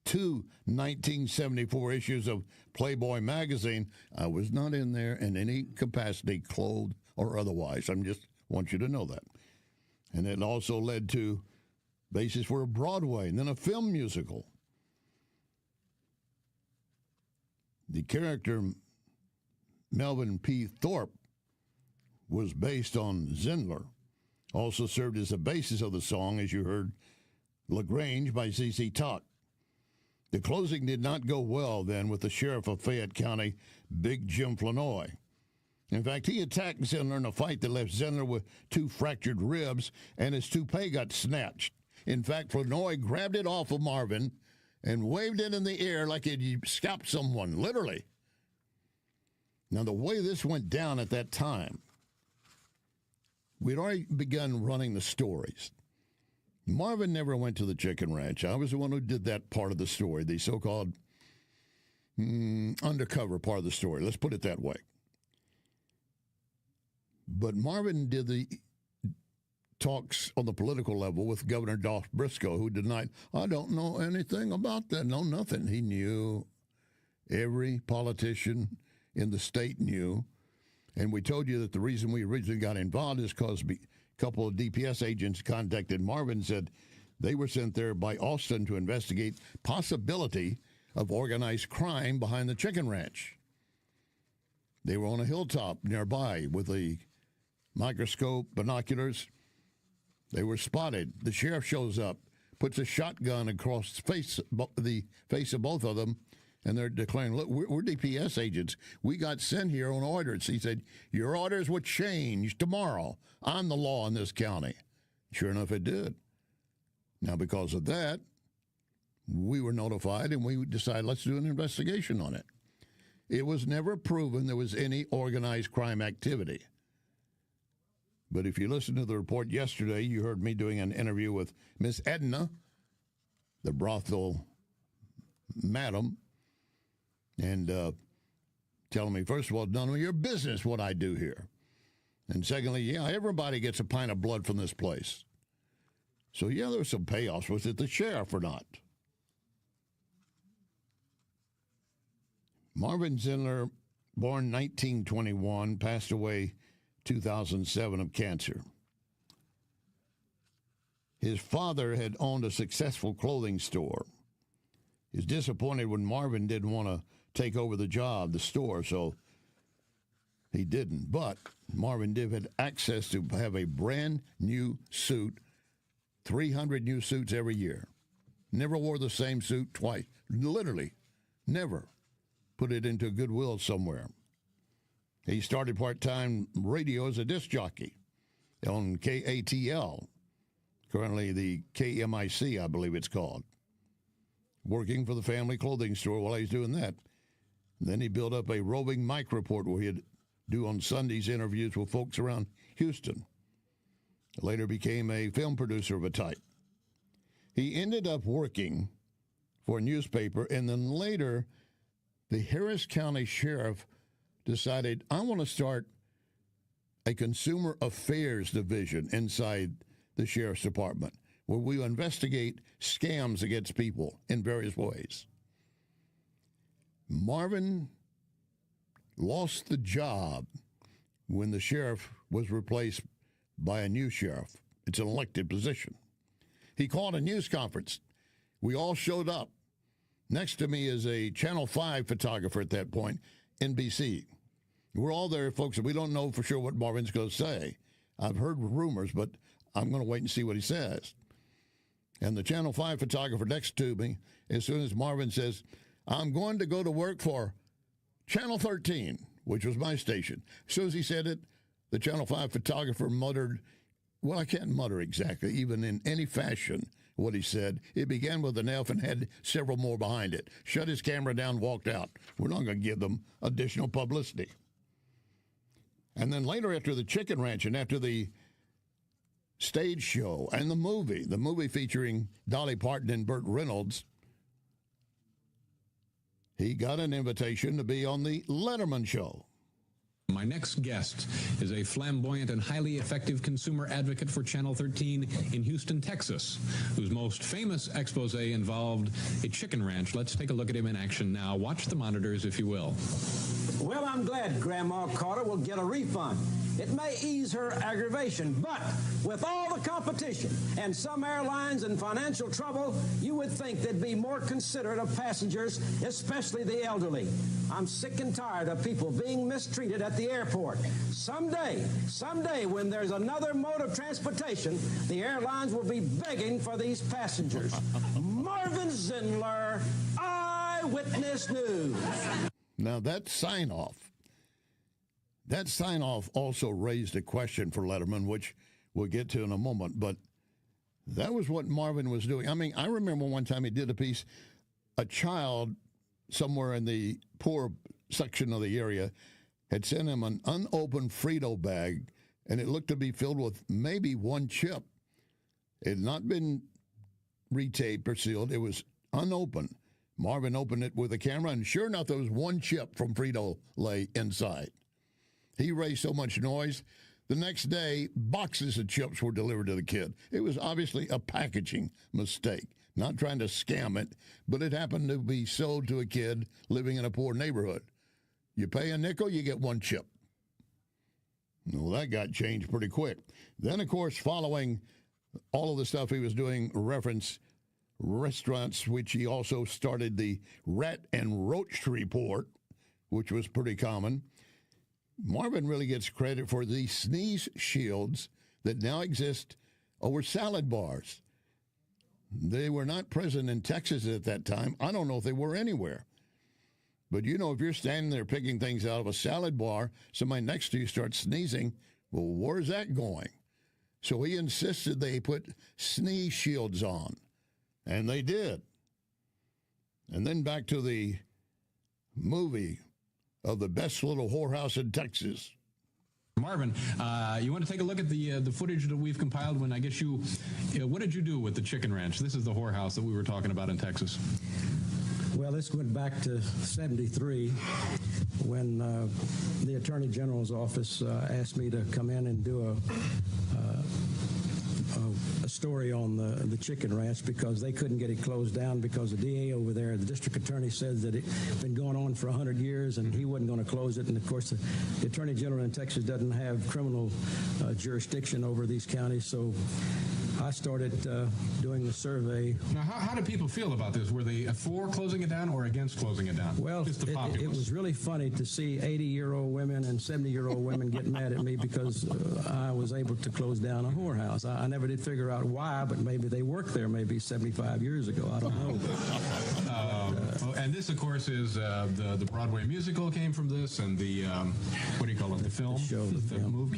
2 1974 issues of Playboy magazine. I was not in there in any capacity, clothed or otherwise. I just want you to know that. And it also led to basis for a Broadway and then a film musical. The character Melvin P. Thorpe was based on Zindler. Also served as the basis of the song, as you heard, LaGrange by ZZ Top. The closing did not go well then with the sheriff of Fayette County, Big Jim Flournoy. In fact, he attacked Zindler in a fight that left Zindler with 2 fractured ribs and his toupee got snatched. In fact, Flournoy grabbed it off of Marvin and waved it in the air like he'd scalped someone, literally. Now, the way this went down at that time, we'd already begun running the stories. Marvin never went to the chicken ranch. I was the one who did that part of the story, the so-called undercover part of the story. Let's put it that way. But Marvin did the talks on the political level with Governor Dolph Briscoe, who denied, I don't know anything about that. No, nothing. He knew. Every politician in the state knew. And we told you that the reason we originally got involved is because a couple of DPS agents contacted Marvin and said they were sent there by Austin to investigate possibility of organized crime behind the chicken ranch. They were on a hilltop nearby with a microscope, binoculars. They were spotted. The sheriff shows up, puts a shotgun across the face of both of them, and they're declaring, look, we're DPS agents. We got sent here on orders. He said, your orders would change tomorrow. I'm the law in this county. Sure enough, it did. Now, because of that, we were notified, and we decided, let's do an investigation on it. It was never proven there was any organized crime activity. But if you listen to the report yesterday, you heard me doing an interview with Miss Edna, the brothel madam, and telling me, first of all, none of your business what I do here. And secondly, yeah, everybody gets a pint of blood from this place. So, yeah, there was some payoffs. Was it the sheriff or not? Marvin Zindler, born 1921, passed away 2007 of cancer. His father had owned a successful clothing store. He was disappointed when Marvin didn't want to take over the store, so he didn't. But Marvin did have access to have a brand new suit, 300 new suits every year. Never wore the same suit twice. Literally, never. Put it into Goodwill somewhere. He started part-time radio as a disc jockey on KATL, currently the KMIC, I believe it's called, working for the family clothing store while he's doing that. Then he built up a roving mic report where he'd do on Sundays interviews with folks around Houston. Later became a film producer of a type. He ended up working for a newspaper, and then later the Harris County Sheriff decided, I want to start a consumer affairs division inside the Sheriff's Department where we investigate scams against people in various ways. Marvin lost the job when the sheriff was replaced by a new sheriff. It's an elected position. He called a news conference. We all showed up. Next to me is a Channel 5 photographer at that point, NBC. We're all there, folks, and we don't know for sure what Marvin's going to say. I've heard rumors, but I'm going to wait and see what he says. And the Channel 5 photographer next to me, as soon as Marvin says, I'm going to go to work for Channel 13, which was my station. As soon as he said it, the Channel 5 photographer muttered, well, I can't mutter exactly, even in any fashion, what he said. It began with an F and had several more behind it. Shut his camera down, walked out. We're not going to give them additional publicity. And then later, after the chicken ranch and after the stage show and the movie featuring Dolly Parton and Burt Reynolds, he got an invitation to be on the Letterman show. My next guest is a flamboyant and highly effective consumer advocate for Channel 13 in Houston, Texas, whose most famous expose involved a chicken ranch. Let's take a look at him in action now. Watch the monitors, if you will. Well, I'm glad Grandma Carter will get a refund. It may ease her aggravation, but with all the competition and some airlines in financial trouble, you would think they'd be more considerate of passengers, especially the elderly. I'm sick and tired of people being mistreated at the airport. Someday, when there's another mode of transportation, the airlines will be begging for these passengers. Marvin Zindler, Eyewitness News. Now, that sign-off also raised a question for Letterman, which we'll get to in a moment, but that was what Marvin was doing. I mean, I remember one time he did a piece, a child somewhere in the poor section of the area had sent him an unopened Frito bag, and it looked to be filled with maybe one chip. It had not been retaped or sealed. It was unopened. Marvin opened it with a camera, and sure enough, there was one chip from Frito-Lay inside. He raised so much noise. The next day, boxes of chips were delivered to the kid. It was obviously a packaging mistake, not trying to scam it, but it happened to be sold to a kid living in a poor neighborhood. You pay a nickel, you get one chip. Well, that got changed pretty quick. Then, of course, following all of the stuff he was doing, reference restaurants, which he also started the Rat and Roach Report, which was pretty common. Marvin really gets credit for the sneeze shields that now exist over salad bars. They were not present in Texas at that time. I don't know if they were anywhere. But, you know, if you're standing there picking things out of a salad bar, somebody next to you starts sneezing, well, where's that going? So he insisted they put sneeze shields on, and they did. And then back to the movie of the best little whorehouse in Texas. Marvin, you want to take a look at the footage that we've compiled when I guess what did you do with the chicken ranch? This is the whorehouse that we were talking about in Texas. Well, this went back to 73 when the Attorney General's office asked me to come in and do a story on the chicken ranch because they couldn't get it closed down because the DA over there, the district attorney, said that it's been going on for 100 years and he wasn't going to close it. And, of course, the Attorney General in Texas doesn't have criminal jurisdiction over these counties, so I started doing the survey. Now, how do people feel about this? Were they for closing it down or against closing it down? Well, it was really funny to see 80-year-old women and 70-year-old women get mad at me because I was able to close down a whorehouse. I never did figure out why, but maybe they worked there maybe 75 years ago. I don't know. And this, of course, is the Broadway musical came from this, and the what do you call it? The film. The show. The movie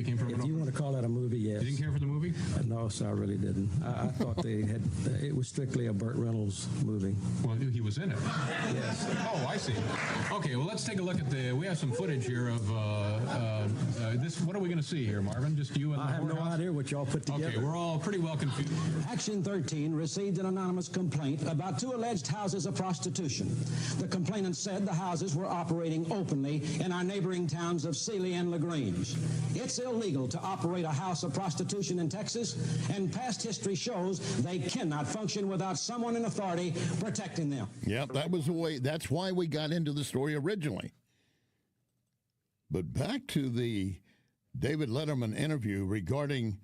came from it. If you want to call that a movie, yes. You didn't care for the movie? No, sir, I really didn't. I thought it was strictly a Burt Reynolds movie. Well, he was in it. Yes. Oh, I see. Okay, well, let's take a look at we have some footage here of this. What are we going to see here, Marvin? Just you and the I have no idea what y'all put together. Okay, we're all pretty well confused. Action 13 received an anonymous complaint about 2 alleged houses of prostitution. The complainant said the houses were operating openly in our neighboring towns of Sealy and LaGrange. It's illegal to operate a house of prostitution in Texas, and past history shows they cannot function without someone in authority protecting them. Yep, that was the way. That's why we got into the story originally. But back to the David Letterman interview regarding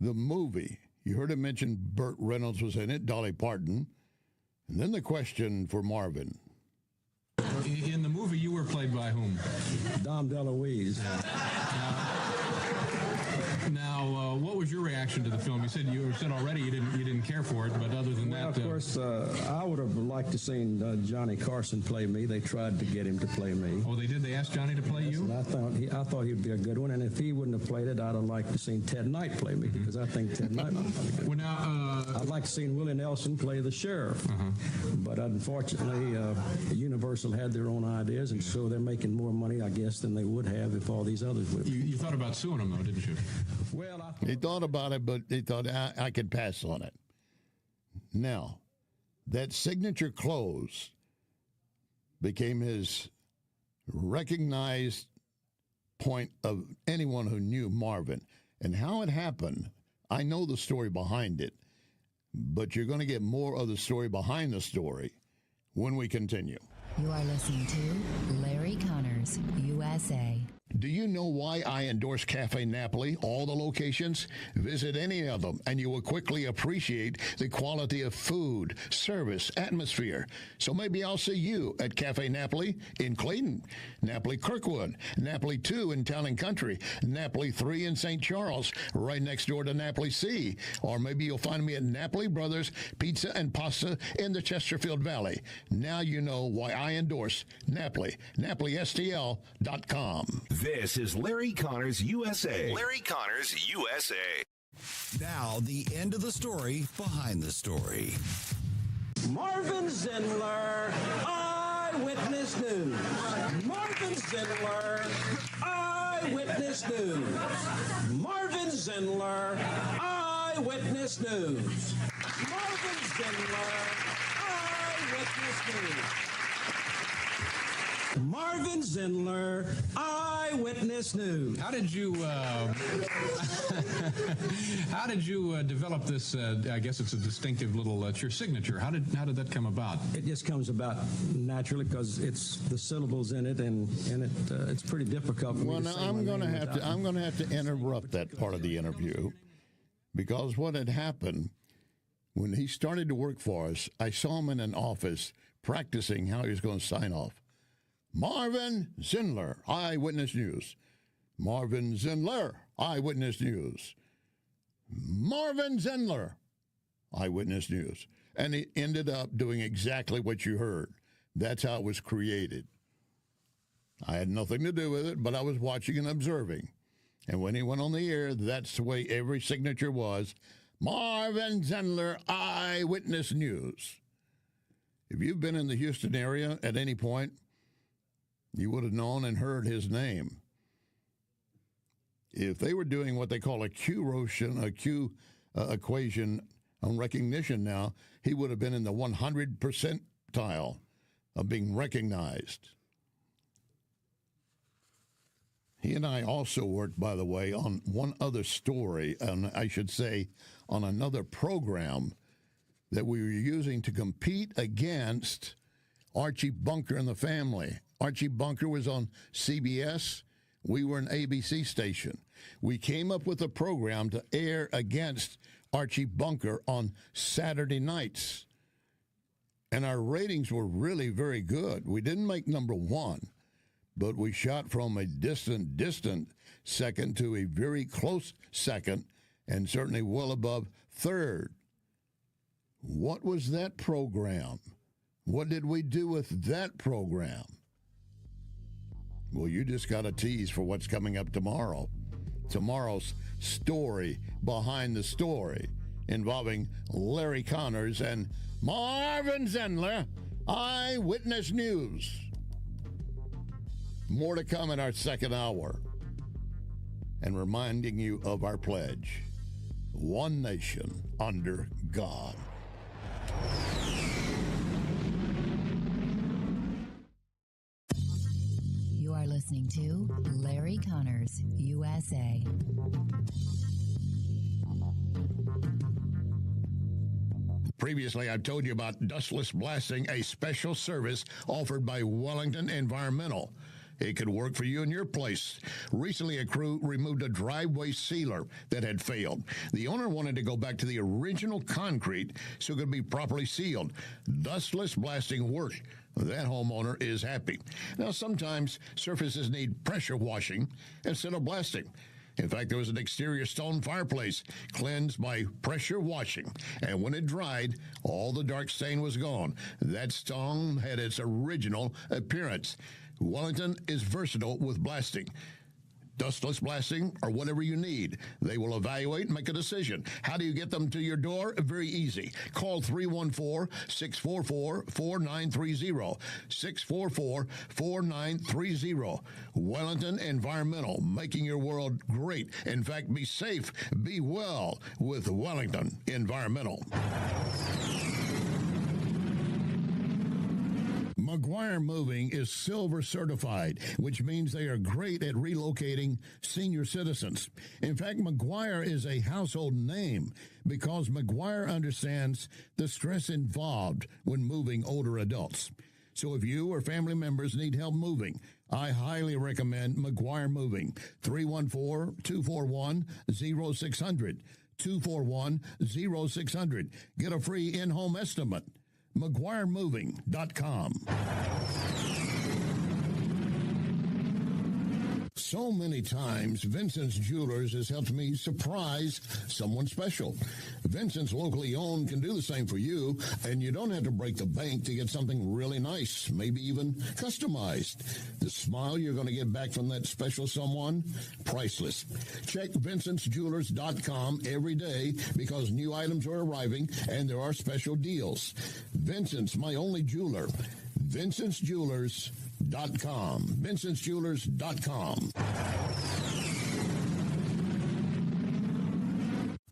the movie. You heard him mention Burt Reynolds was in it, Dolly Parton. And then the question for Marvin. In the movie, you were played by whom? Dom DeLuise. Now, what was your reaction to the film? You said already you didn't care for it, but other than that, of course, I would have liked to seen Johnny Carson play me. They tried to get him to play me. Oh, they did. They asked Johnny to play you. And I thought he'd be a good one. And if he wouldn't have played it, I'd have liked to seen Ted Knight play me because I think Ted Knight would be good. Well, now I'd like to seen Willie Nelson play the sheriff, but unfortunately, Universal had their own ideas, and so they're making more money, I guess, than they would have if all these others would. You thought about suing them, though, didn't you? Well, he thought about it, but he thought I could pass on it. Now, that signature close became his recognized point of anyone who knew Marvin. And how it happened, I know the story behind it, but you're going to get more of the story behind the story when we continue. You are listening to Larry Connors, USA. Do you know why I endorse Cafe Napoli? All the locations? Visit any of them, and you will quickly appreciate the quality of food, service, atmosphere. So maybe I'll see you at Cafe Napoli in Clayton, Napoli Kirkwood, Napoli 2 in Town and Country, Napoli 3 in St. Charles, right next door to Napoli C. Or maybe you'll find me at Napoli Brothers Pizza and Pasta in the Chesterfield Valley. Now you know why I endorse Napoli. NapoliSTL.com. This is Larry Connors USA. Larry Connors USA. Now, the end of the story behind the story. Marvin Zindler, Eyewitness News. Marvin Zindler, Eyewitness News. Marvin Zindler, Eyewitness News. Marvin Zindler, Eyewitness News. Marvin Zindler, Eyewitness News. How did you develop this? I guess it's a distinctive little it's your signature. How did that come about? It just comes about naturally because it's the syllables in it, and it's pretty difficult. For Well, me to now say I'm my going to name have to without- I'm going to have to interrupt that part of the interview, because what had happened when he started to work for us, I saw him in an office practicing how he was going to sign off. Marvin Zindler, Eyewitness News. Marvin Zindler, Eyewitness News. Marvin Zindler, Eyewitness News. And he ended up doing exactly what you heard. That's how it was created. I had nothing to do with it, but I was watching and observing. And when he went on the air, that's the way every signature was. Marvin Zindler, Eyewitness News. If you've been in the Houston area at any point, you would have known and heard his name. If they were doing what they call a Q equation on recognition now, he would have been in the 100 percentile of being recognized. He and I also worked, by the way, on one other story, and I should say on another program that we were using to compete against Archie Bunker and the Family. Archie Bunker was on CBS. We were an ABC station. We came up with a program to air against Archie Bunker on Saturday nights. And our ratings were really very good. We didn't make number one, but we shot from a distant second to a very close second, and certainly well above third. What was that program? What did we do with that program? Well, you just got a tease for what's coming up tomorrow. Tomorrow's story behind the story, involving Larry Connors and Marvin Zindler, Eyewitness News. More to come in our second hour. And reminding you of our pledge: one nation under God. You are listening to Larry Connors, USA. Previously, I've told you about dustless blasting, a special service offered by Wellington Environmental. It could work for you in your place. Recently, a crew removed a driveway sealer that had failed. The owner wanted to go back to the original concrete so it could be properly sealed. Dustless blasting worked. That homeowner is happy. Now, sometimes surfaces need pressure washing instead of blasting. In fact, there was an exterior stone fireplace cleansed by pressure washing, and when it dried, all the dark stain was gone. That stone had its original appearance. Wellington is versatile with blasting. Dustless blasting, or whatever you need. They will evaluate and make a decision. How do you get them to your door? Very easy. Call 314-644-4930. 644-4930. Wellington Environmental, making your world great. In fact, be safe, be well with Wellington Environmental. McGuire Moving is silver certified, which means they are great at relocating senior citizens. In fact, McGuire is a household name because McGuire understands the stress involved when moving older adults. So if you or family members need help moving, I highly recommend McGuire Moving. 314-241-0600. 241-0600. Get a free in-home estimate. McGuireMoving.com. So many times, Vincent's Jewelers has helped me surprise someone special. Vincent's locally owned can do the same for you, and you don't have to break the bank to get something really nice, maybe even customized. The smile you're going to get back from that special someone, priceless. Check Vincent'sJewelers.com every day because new items are arriving and there are special deals. Vincent's, my only jeweler. Vincent'sJewelers.com. Vincent'sJewelers.com.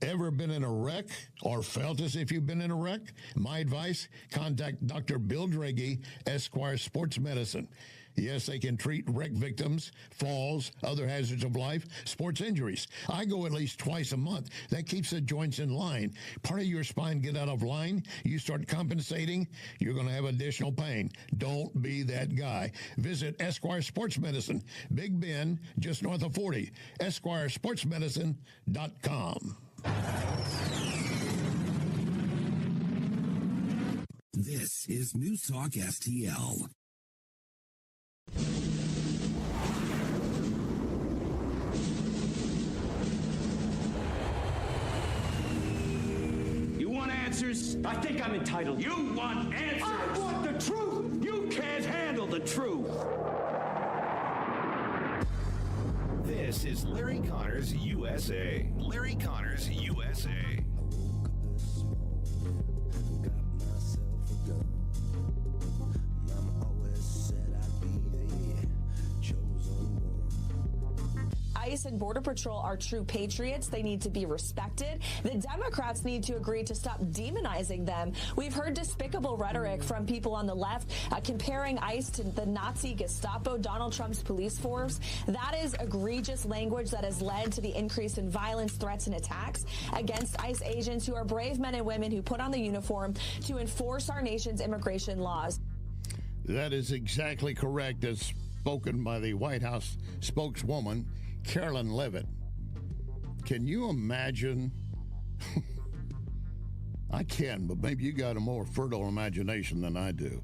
Ever been in a wreck or felt as if you've been in a wreck? My advice, contact Dr. Bill Draghi, Esquire Sports Medicine. Yes, they can treat wreck victims, falls, other hazards of life, sports injuries. I go at least twice a month. That keeps the joints in line. Part of your spine get out of line, you start compensating, you're going to have additional pain. Don't be that guy. Visit Esquire Sports Medicine, Big Bend, just north of 40. EsquireSportsMedicine.com. This is News Talk STL. You want answers? I think I'm entitled. You want answers? I want the truth. You can't handle the truth. This is Larry Connors USA. Larry Connors USA. ICE and Border Patrol are true patriots. They need to be respected. The Democrats need to agree to stop demonizing them. We've heard despicable rhetoric from people on the left comparing ICE to the Nazi Gestapo, Donald Trump's police force. That is egregious language that has led to the increase in violence, threats, and attacks against ICE agents who are brave men and women who put on the uniform to enforce our nation's immigration laws. That is exactly correct, as spoken by the White House spokeswoman, Carolyn Levitt. Can you imagine? I can, but maybe you got a more fertile imagination than I do.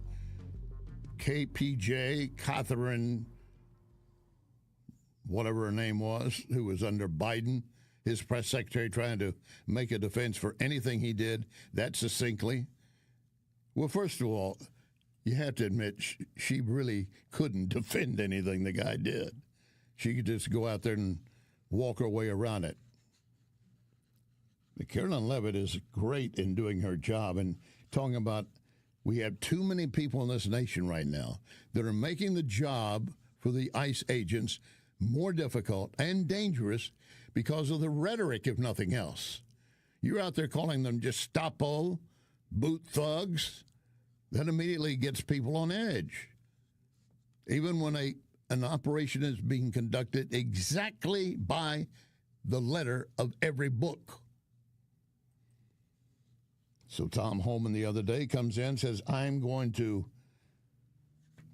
KPJ, Catherine, whatever her name was, who was under Biden, his press secretary, trying to make a defense for anything he did that succinctly. Well, first of all, you have to admit she really couldn't defend anything the guy did. She could just go out there and walk her way around it. But Carolyn Levitt is great in doing her job and talking about we have too many people in this nation right now that are making the job for the ICE agents more difficult and dangerous because of the rhetoric, if nothing else. You're out there calling them Gestapo, boot thugs. That immediately gets people on edge. Even when an operation is being conducted exactly by the letter of every book. So Tom Homan the other day comes in and says, I'm going to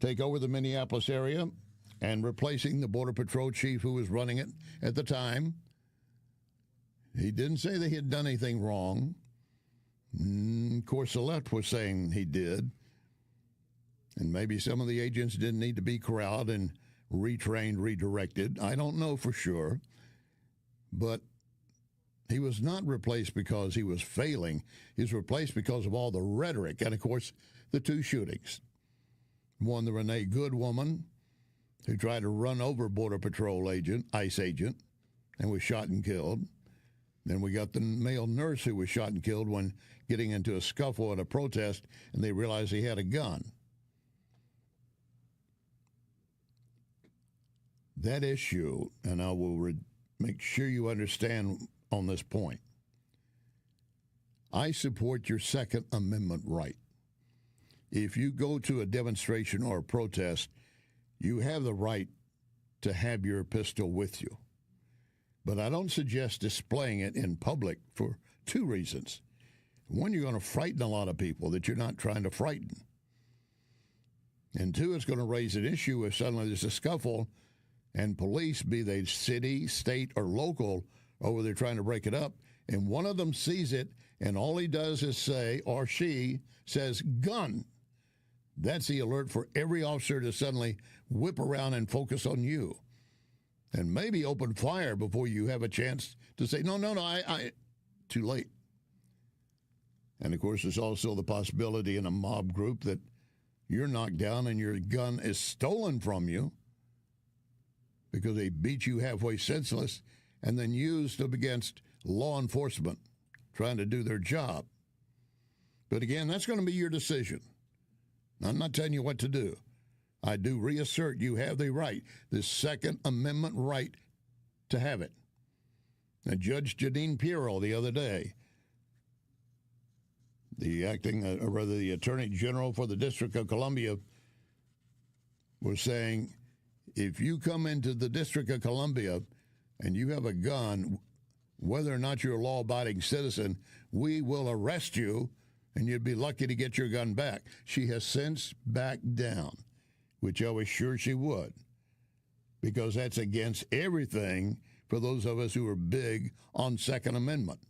take over the Minneapolis area and replacing the Border Patrol chief who was running it at the time. He didn't say that he had done anything wrong. Of course, the left was saying he did. And maybe some of the agents didn't need to be corralled and retrained, redirected. I don't know for sure. But he was not replaced because he was failing. He was replaced because of all the rhetoric. And, of course, the two shootings. One, the Renee Good woman who tried to run over Border Patrol agent, ICE agent, and was shot and killed. Then we got the male nurse who was shot and killed when getting into a scuffle at a protest, and they realized he had a gun. That issue, and I will make sure you understand on this point, I support your Second Amendment right. If you go to a demonstration or a protest, you have the right to have your pistol with you. But I don't suggest displaying it in public for two reasons. One, you're going to frighten a lot of people that you're not trying to frighten. And two, it's going to raise an issue if suddenly there's a scuffle and police, be they city, state, or local, over there trying to break it up, and one of them sees it, and all he does is say, or she says, gun. That's the alert for every officer to suddenly whip around and focus on you. And maybe open fire before you have a chance to say, no, too late. And, of course, there's also the possibility in a mob group that you're knocked down and your gun is stolen from you because they beat you halfway senseless and then used up against law enforcement trying to do their job. But, again, that's going to be your decision. I'm not telling you what to do. I do reassert you have the right, the Second Amendment right to have it. Now, Judge Janine Pirro the other day, the the Attorney General for the District of Columbia, was saying, if you come into the District of Columbia and you have a gun, whether or not you're a law-abiding citizen, we will arrest you, and you'd be lucky to get your gun back. She has since backed down, which I was sure she would, because that's against everything for those of us who are big on Second Amendment.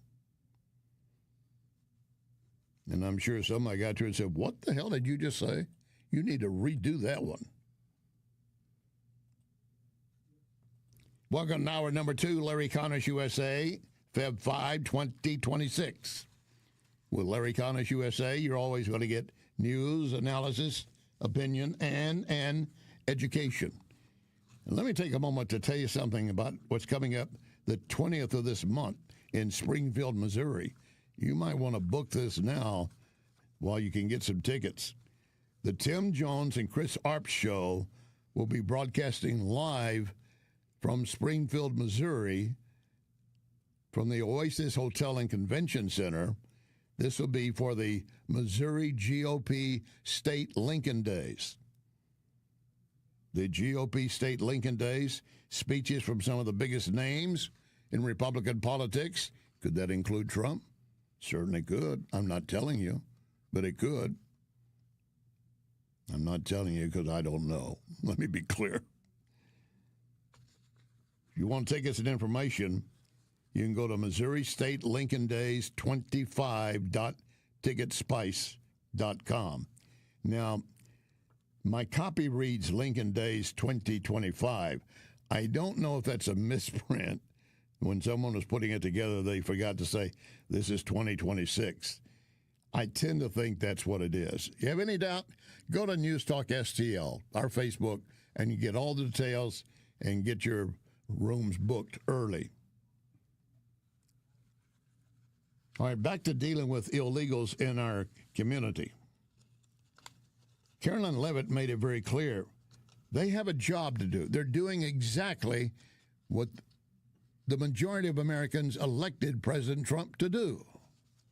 And I'm sure somebody got to her and said, what the hell did you just say? You need to redo that one. Welcome to hour number 2, Larry Connors USA, Feb 5, 2026. With Larry Connors USA, you're always going to get news, analysis, opinion, and education. And let me take a moment to tell you something about what's coming up the 20th of this month in Springfield, Missouri. You might want to book this now while you can get some tickets. The Tim Jones and Chris Arp Show will be broadcasting live from Springfield, Missouri, from the Oasis Hotel and Convention Center. This will be for the Missouri GOP State Lincoln Days. The GOP State Lincoln Days, speeches from some of the biggest names in Republican politics. Could that include Trump? Certainly could. I'm not telling you, but it could. I'm not telling you because I don't know. Let me be clear. If you want tickets and information, you can go to Missouri State Lincoln Days 25.ticketspice.com. Now, my copy reads Lincoln Days 2025. I don't know if that's a misprint. When someone was putting it together, they forgot to say, this is 2026. I tend to think that's what it is. You have any doubt? Go to NewsTalkSTL, our Facebook, and you get all the details and get your rooms booked early. All right, back to dealing with illegals in our community. Carolyn Levitt made it very clear. They have a job to do. They're doing exactly what the majority of Americans elected President Trump to do.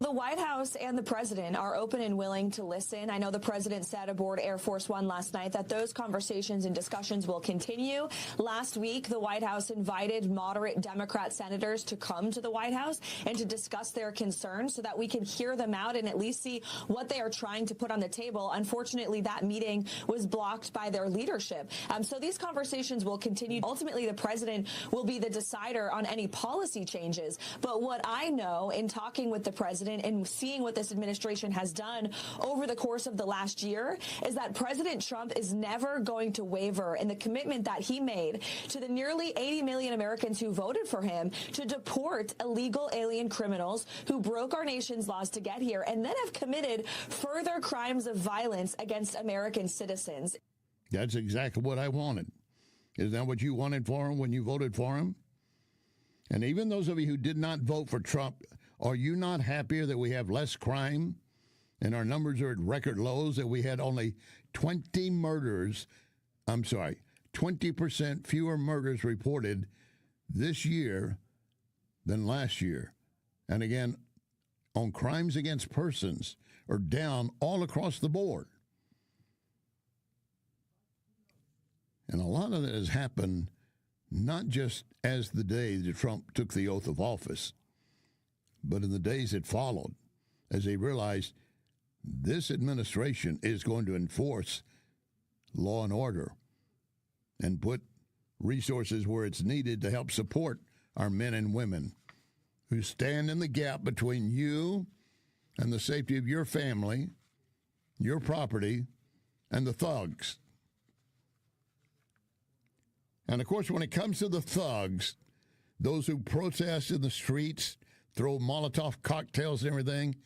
The White House and the president are open and willing to listen. I know the president said aboard Air Force One last night that those conversations and discussions will continue. Last week, the White House invited moderate Democrat senators to come to the White House and to discuss their concerns so that we can hear them out and at least see what they are trying to put on the table. Unfortunately, that meeting was blocked by their leadership. So these conversations will continue. Ultimately, the president will be the decider on any policy changes. But what I know in talking with the president and seeing what this administration has done over the course of the last year is that President Trump is never going to waver in the commitment that he made to the nearly 80 million Americans who voted for him to deport illegal alien criminals who broke our nation's laws to get here and then have committed further crimes of violence against American citizens. That's exactly what I wanted. Is that what you wanted for him when you voted for him? And even those of you who did not vote for Trump, are you not happier that we have less crime and our numbers are at record lows, that we had only 20% fewer murders reported this year than last year? And again, on crimes against persons are down all across the board. And a lot of that has happened not just as the day that Trump took the oath of office, but in the days that followed, as they realized this administration is going to enforce law and order and put resources where it's needed to help support our men and women who stand in the gap between you and the safety of your family, your property, and the thugs. And, of course, when it comes to the thugs, those who protest in the streets, throw Molotov cocktails and everything,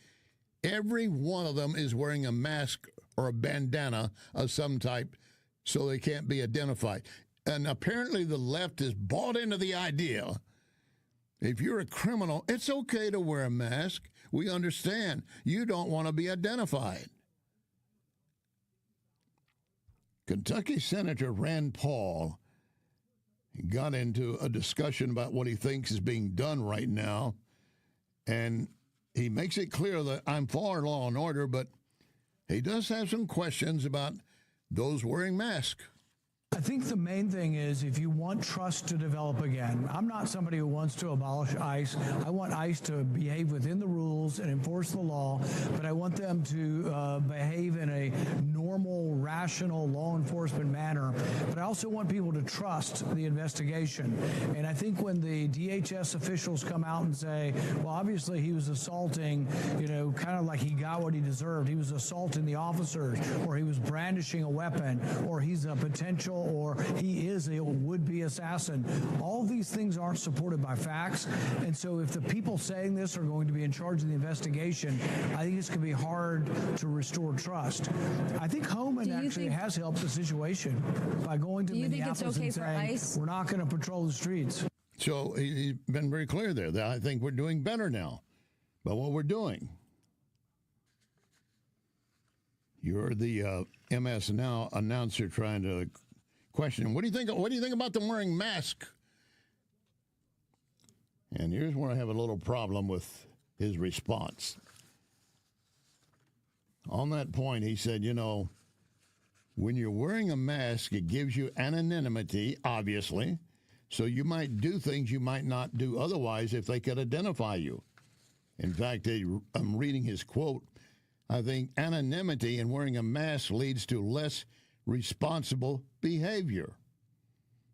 every one of them is wearing a mask or a bandana of some type so they can't be identified. And apparently the left is bought into the idea if you're a criminal, it's okay to wear a mask. We understand. You don't want to be identified. Kentucky Senator Rand Paul got into a discussion about what he thinks is being done right now, and he makes it clear that I'm for law and order, but he does have some questions about those wearing masks. I think the main thing is if you want trust to develop again, I'm not somebody who wants to abolish ICE. I want ICE to behave within the rules and enforce the law, but I want them to behave in a normal, rational, law enforcement manner. But I also want people to trust the investigation. And I think when the DHS officials come out and say, well, obviously he was assaulting, kind of like he got what he deserved. He was assaulting the officers, or he was brandishing a weapon, or he's a potential, or he is a would-be assassin. All these things aren't supported by facts. And so if the people saying this are going to be in charge of the investigation, I think it's going to be hard to restore trust. I think Homan actually has helped the situation by going to Minneapolis and saying, we're not going to patrol the streets. So he's been very clear there that I think we're doing better now by what we're doing. You're the MS Now announcer trying to question, what do you think about them wearing masks? And here's where I have a little problem with his response. On that point, he said, when you're wearing a mask, it gives you anonymity, obviously, so you might do things you might not do otherwise if they could identify you. In fact, I'm reading his quote. I think anonymity and wearing a mask leads to less responsible behavior.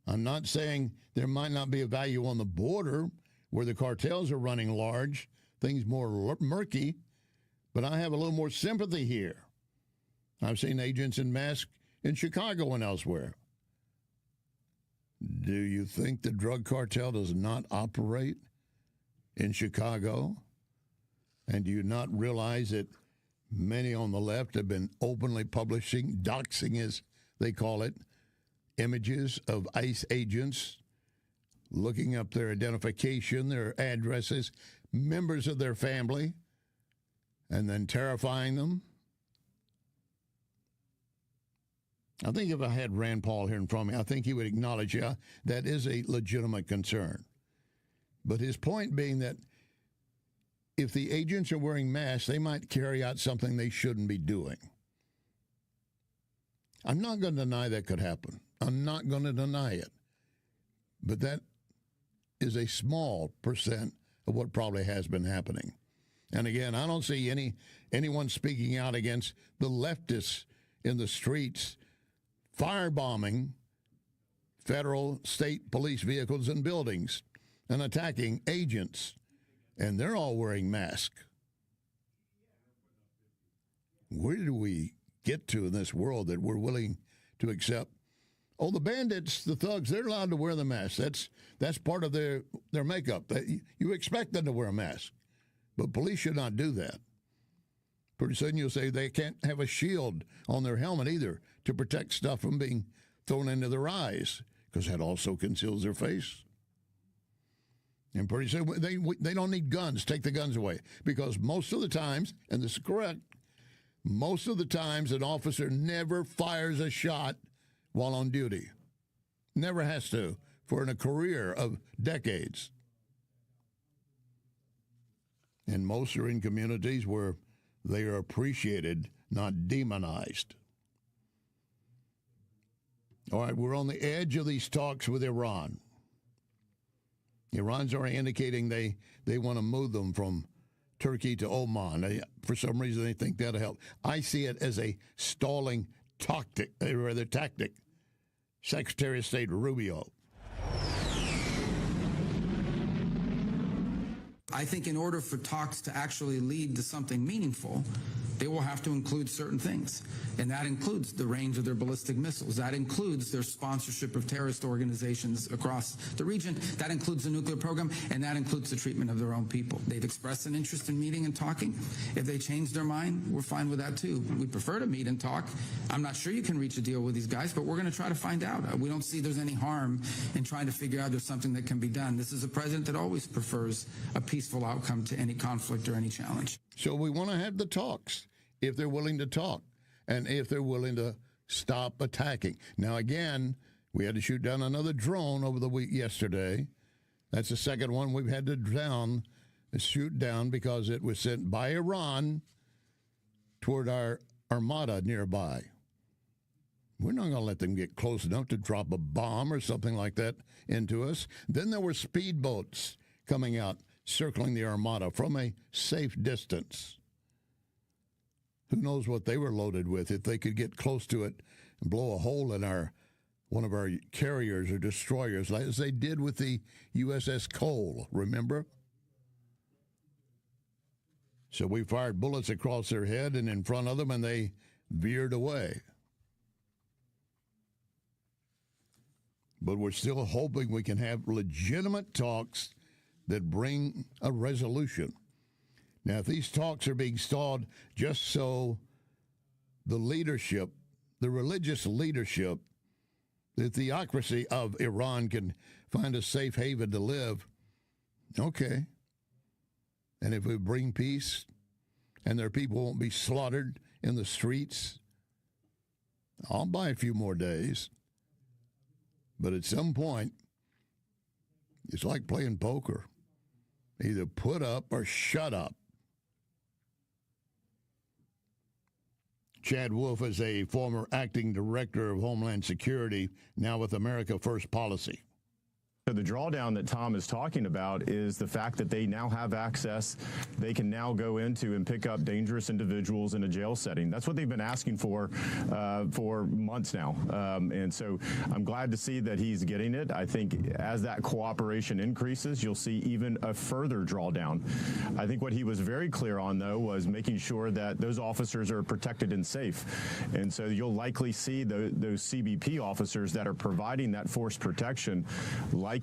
I'm not saying there might not be a value on the border where the cartels are running large, things more murky, but I have a little more sympathy here. I've seen agents in masks in Chicago and elsewhere. Do you think the drug cartel does not operate in Chicago? And do you not realize that many on the left have been openly publishing, doxing as they call it, images of ICE agents, looking up their identification, their addresses, members of their family, and then terrifying them? I think if I had Rand Paul here in front of me, I think he would acknowledge, that is a legitimate concern. But his point being that if the agents are wearing masks, they might carry out something they shouldn't be doing. I'm not going to deny that could happen. I'm not going to deny it. But that is a small percent of what probably has been happening. And again, I don't see anyone speaking out against the leftists in the streets firebombing federal, state police vehicles and buildings and attacking agents. And they're all wearing masks. Where do we get to in this world that we're willing to accept? Oh, the bandits, the thugs, they're allowed to wear the mask. That's part of their makeup. You expect them to wear a mask. But police should not do that. Pretty soon you'll say they can't have a shield on their helmet either to protect stuff from being thrown into their eyes, because that also conceals their face. And pretty soon they don't need guns. Take the guns away. Because most of the times, and this is correct, most of the times an officer never fires a shot while on duty. Never has to for a career of decades. And most are in communities where they are appreciated, not demonized. All right, we're on the edge of these talks with Iran. Iran's already indicating they want to move them from Turkey to Oman. For some reason, they think that'll help. I see it as a stalling tactic, Secretary of State Rubio. I think in order for talks to actually lead to something meaningful, they will have to include certain things. And that includes the range of their ballistic missiles. That includes their sponsorship of terrorist organizations across the region. That includes the nuclear program, and that includes the treatment of their own people. They've expressed an interest in meeting and talking. If they change their mind, we're fine with that too. We prefer to meet and talk. I'm not sure you can reach a deal with these guys, but we're going to try to find out. We don't see there's any harm in trying to figure out there's something that can be done. This is a president that always prefers a peaceful outcome to any conflict or any challenge. So we want to have the talks if they're willing to talk and if they're willing to stop attacking. Now, again, we had to shoot down another drone over the week yesterday. That's the second one we've had to shoot down because it was sent by Iran toward our armada nearby. We're not going to let them get close enough to drop a bomb or something like that into us. Then there were speedboats coming out, circling the armada from a safe distance. Who knows what they were loaded with? If they could get close to it and blow a hole in one of our carriers or destroyers, as they did with the USS Cole, remember? So we fired bullets across their head and in front of them, and they veered away. But we're still hoping we can have legitimate talks that bring a resolution. Now, if these talks are being stalled just so the leadership, the religious leadership, the theocracy of Iran can find a safe haven to live, okay. And if we bring peace and their people won't be slaughtered in the streets, I'll buy a few more days. But at some point, it's like playing poker. Either put up or shut up. Chad Wolf is a former acting director of Homeland Security, now with America First Policy. The drawdown that Tom is talking about is the fact that they now have access. They can now go into and pick up dangerous individuals in a jail setting. That's what they've been asking for months now. And so I'm glad to see that he's getting it. I think as that cooperation increases, you'll see even a further drawdown. I think what he was very clear on, though, was making sure that those officers are protected and safe. And so you'll likely see those CBP officers that are providing that force protection likely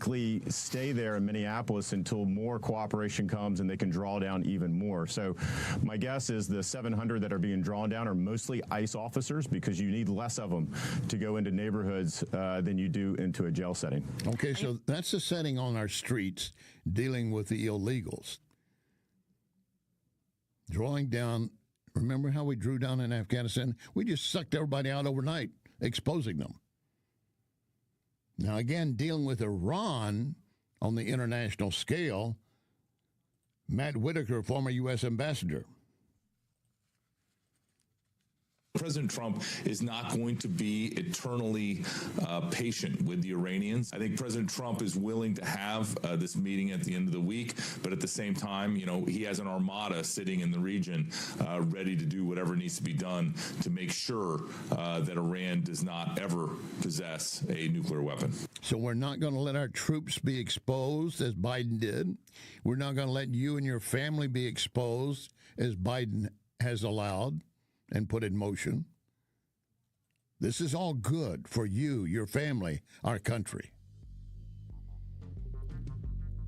stay there in Minneapolis until more cooperation comes and they can draw down even more. So my guess is the 700 that are being drawn down are mostly ICE officers because you need less of them to go into neighborhoods than you do into a jail setting. Okay, so that's the setting on our streets dealing with the illegals. Drawing down, remember how we drew down in Afghanistan? We just sucked everybody out overnight, exposing them. Now, again, dealing with Iran on the international scale, Matt Whitaker, former U.S. ambassador. President Trump is not going to be eternally patient with the Iranians. I think President Trump is willing to have this meeting at the end of the week, but at the same time, he has an armada sitting in the region ready to do whatever needs to be done to make sure that Iran does not ever possess a nuclear weapon. So we're not going to let our troops be exposed as Biden did. We're not going to let you and your family be exposed as Biden has allowed and put in motion. This is all good for you, your family, our country.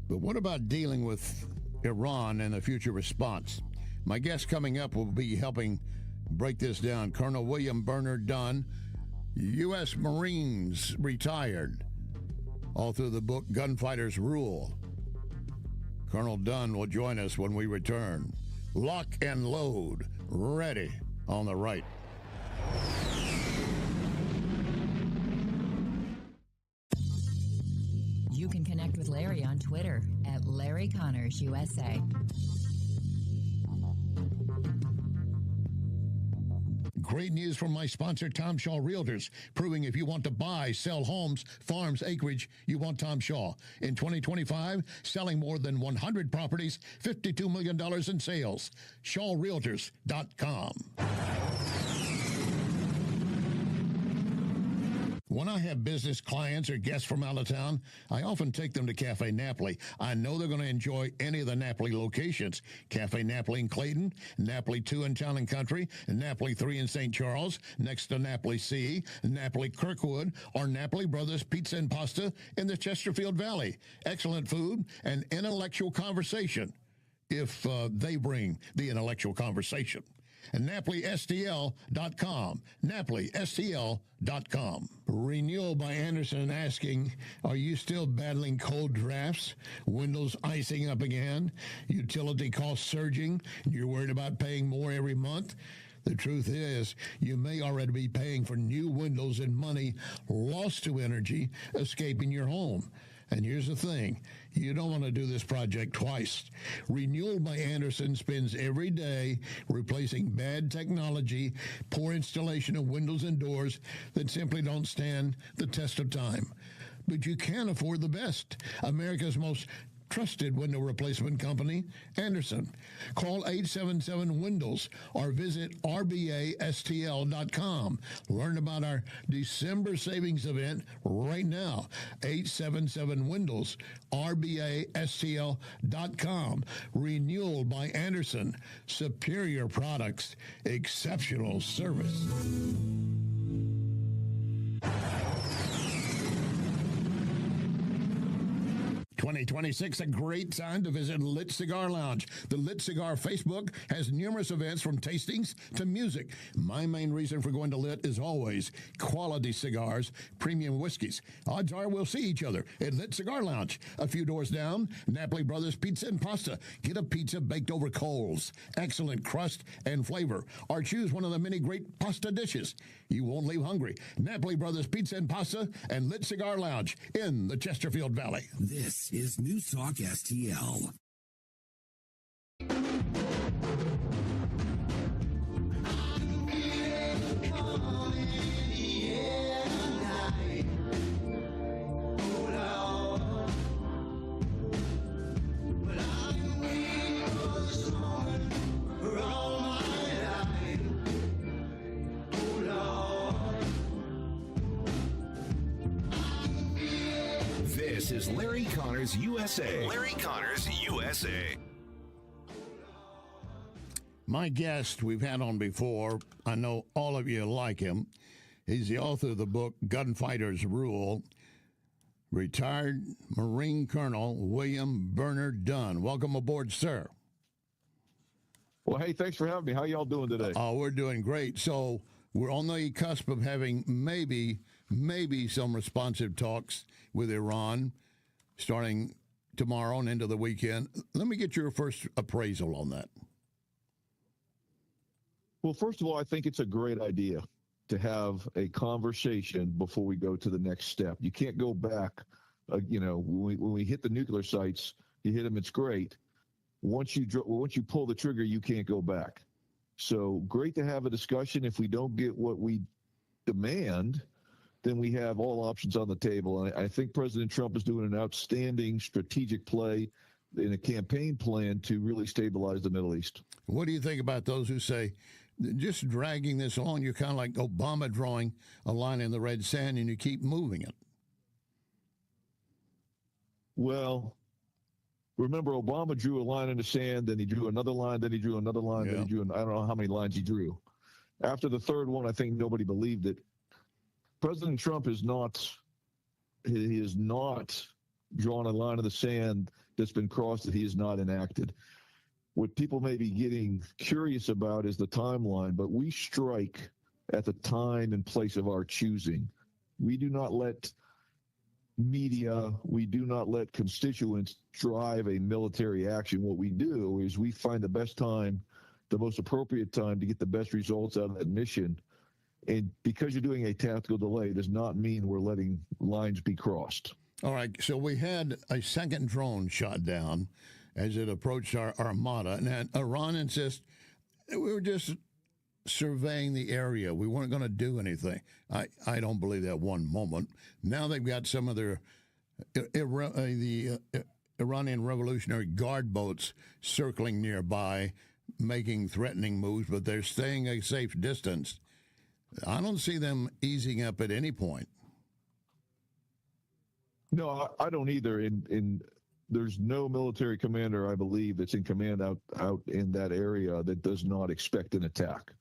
But what about dealing with Iran and the future response? My guest coming up will be helping break this down. Colonel William Bernard Dunn, U.S. Marines retired, all through the book Gunfighters Rule. Colonel Dunn will join us when we return. Lock and load, ready. On the right. You can connect with Larry on Twitter at Larry Connors USA. Great news from my sponsor, Tom Shaw Realtors, proving if you want to buy, sell homes, farms, acreage, you want Tom Shaw. In 2025, selling more than 100 properties, $52 million in sales. ShawRealtors.com. When I have business clients or guests from out of town, I often take them to Cafe Napoli. I know they're going to enjoy any of the Napoli locations. Cafe Napoli in Clayton, Napoli 2 in Town and Country, Napoli 3 in St. Charles, next to Napoli C, Napoli Kirkwood, or Napoli Brothers Pizza and Pasta in the Chesterfield Valley. Excellent food and intellectual conversation, if they bring the intellectual conversation. And NapoliSTL.com. NapoliSTL.com. Renewal by Anderson asking, are you still battling cold drafts? Windows icing up again? Utility costs surging? You're worried about paying more every month? The truth is, you may already be paying for new windows and money lost to energy escaping your home. And here's the thing, you don't want to do this project twice. Renewal by Anderson spends every day replacing bad technology, poor installation of windows and doors that simply don't stand the test of time. But you can afford the best. America's most trusted window replacement company, Anderson. Call 877-WINDOWS or visit rbastl.com. Learn about our December savings event right now. 877-WINDOWS, rbastl.com. Renewal by Anderson. Superior products, exceptional service. 2026, a great time to visit Lit Cigar Lounge. The Lit Cigar Facebook has numerous events from tastings to music. My main reason for going to Lit is always quality cigars, premium whiskeys. Odds are we'll see each other at Lit Cigar Lounge. A few doors down, Napoli Brothers Pizza and Pasta. Get a pizza baked over coals. Excellent crust and flavor. Or choose one of the many great pasta dishes. You won't leave hungry. Napoli Brothers Pizza and Pasta and Lit Cigar Lounge in the Chesterfield Valley. This is NewsTalk STL. This is Larry Connors USA. Larry Connors USA. My guest we've had on before, I know all of you like him. He's the author of the book Gunfighter's Rule, retired Marine Colonel William Bernard Dunn. Welcome aboard, sir. Well, hey, thanks for having me. How y'all doing today? Oh, we're doing great. So we're on the cusp of having maybe some responsive talks with Iran starting tomorrow and into the weekend. Let me get your first appraisal on that. Well, first of all, I think it's a great idea to have a conversation before we go to the next step. You can't go back. When we hit the nuclear sites, you hit them, it's great. Once you pull the trigger, you can't go back. So great to have a discussion. If we don't get what we demand, then we have all options on the table. And I think President Trump is doing an outstanding strategic play in a campaign plan to really stabilize the Middle East. What do you think about those who say, just dragging this on, you're kind of like Obama drawing a line in the red sand and you keep moving it? Well, remember, Obama drew a line in the sand, then he drew another line, then he drew another line, then he drew, I don't know how many lines he drew. After the third one, I think nobody believed it. President Trump has not drawn a line in the sand that's been crossed that he has not enacted. What people may be getting curious about is the timeline, but we strike at the time and place of our choosing. We do not let media, we do not let constituents drive a military action. What we do is we find the best time, the most appropriate time to get the best results out of that mission. And because you're doing a tactical delay does not mean we're letting lines be crossed. All right, so we had a second drone shot down as it approached our armada, and Iran insists we were just surveying the area. We weren't going to do anything. I don't believe that one moment. Now they've got some of their the Iranian Revolutionary Guard boats circling nearby, making threatening moves, but they're staying a safe distance. I don't see them easing up at any point. No, I don't either. There's no military commander, I believe, that's in command out in that area that does not expect an attack.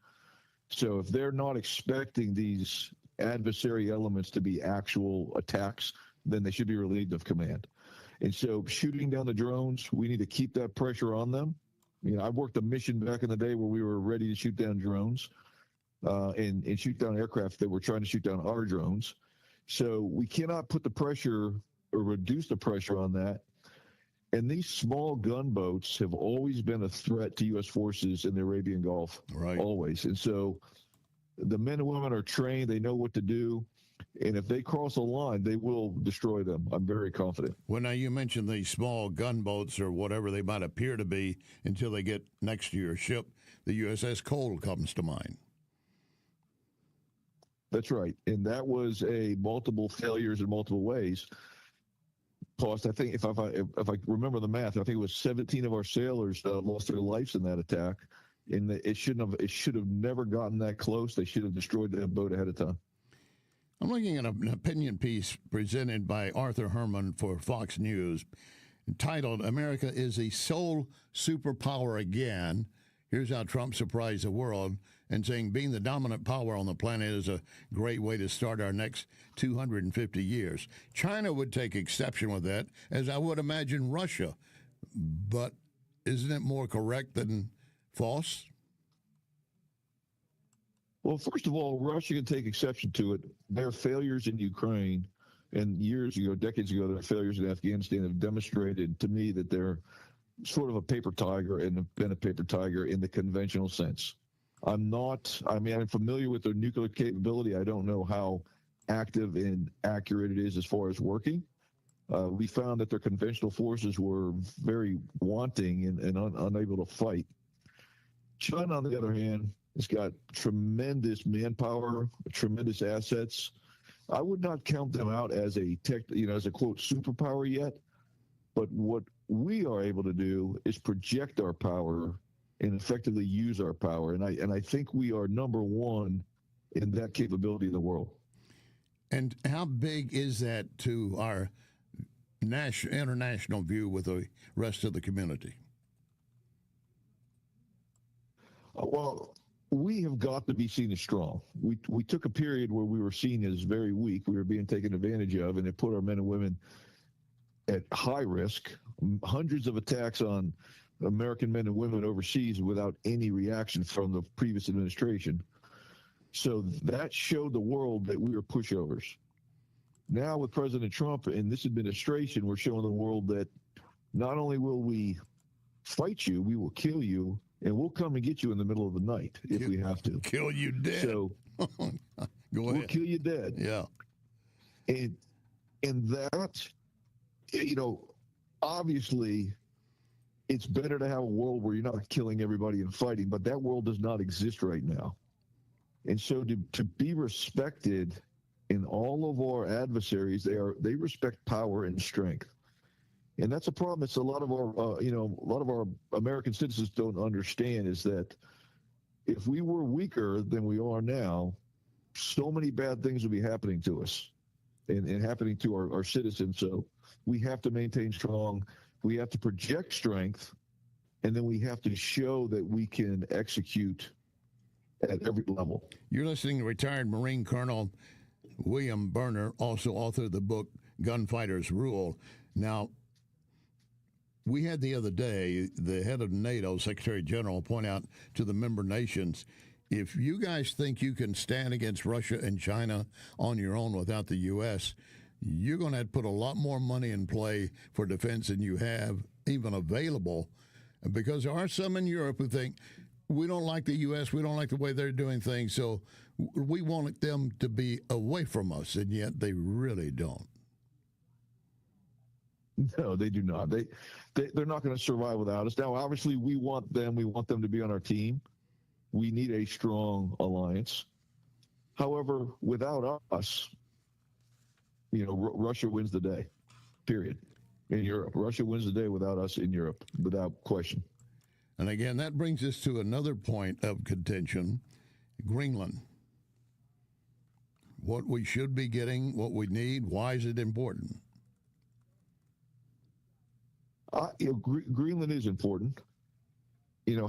So if they're not expecting these adversary elements to be actual attacks, then they should be relieved of command. And so shooting down the drones, we need to keep that pressure on them. I worked a mission back in the day where we were ready to shoot down drones and shoot down aircraft that were trying to shoot down our drones. So we cannot put the pressure or reduce the pressure on that. And these small gunboats have always been a threat to U.S. forces in the Arabian Gulf, right? Always. And so the men and women are trained. They know what to do. And if they cross a line, they will destroy them. I'm very confident. Well, now you mentioned these small gunboats or whatever they might appear to be until they get next to your ship. The USS Cole comes to mind. That's right. And that was multiple failures in multiple ways. Cost, I think, if I remember the math, I think it was 17 of our sailors lost their lives in that attack. And it should have never gotten that close. They should have destroyed that boat ahead of time. I'm looking at an opinion piece presented by Arthur Herman for Fox News entitled, "America is the sole superpower again. Here's how Trump surprised the world," and saying being the dominant power on the planet is a great way to start our next 250 years. China would take exception with that, as I would imagine Russia. But isn't it more correct than false? Well, first of all, Russia can take exception to it. Their failures in Ukraine and decades ago, their failures in Afghanistan have demonstrated to me that they're sort of a paper tiger and have been a paper tiger in the conventional sense. I'm familiar with their nuclear capability. I don't know how active and accurate it is as far as working. We found that their conventional forces were very wanting and unable to fight. China, on the other hand, has got tremendous manpower, tremendous assets. I would not count them out as a quote superpower yet, but what we are able to do is project our power and effectively use our power, and I think we are number one in that capability in the world. And how big is that to our international view with the rest of the community? Well, we have got to be seen as strong. We took a period where we were seen as very weak. We were being taken advantage of, and it put our men and women at high risk. Hundreds of attacks on American men and women overseas without any reaction from the previous administration. So that showed the world that we were pushovers. Now with President Trump and this administration, we're showing the world that not only will we fight you, we will kill you, and we'll come and get you in the middle of the night if we have to. Kill you dead. So we'll kill you dead. Yeah. And that, obviously it's better to have a world where you're not killing everybody and fighting, but that world does not exist right now. And so to be respected in all of our adversaries, they respect power and strength. And that's a problem that a lot of our American citizens don't understand, is that if we were weaker than we are now, so many bad things would be happening to us and happening to our citizens. So we have to maintain strong, we have to project strength, and then we have to show that we can execute at every level. You're listening to retired Marine Colonel William Berner, also author of the book Gunfighters Rule. Now, we had the other day the head of NATO, Secretary General, point out to the member nations, if you guys think you can stand against Russia and China on your own without the U.S., you're going to have to put a lot more money in play for defense than you have even available, because there are some in Europe who think, we don't like the U.S., we don't like the way they're doing things, so we want them to be away from us, and yet they really don't. No, they do not. They're not going to survive without us. Now, obviously, we want them to be on our team. We need a strong alliance. However, without us, Russia wins the day, period. In Europe, Russia wins the day without us in Europe, without question. And again, that brings us to another point of contention, Greenland. What we should be getting, what we need, why is it important? Greenland is important.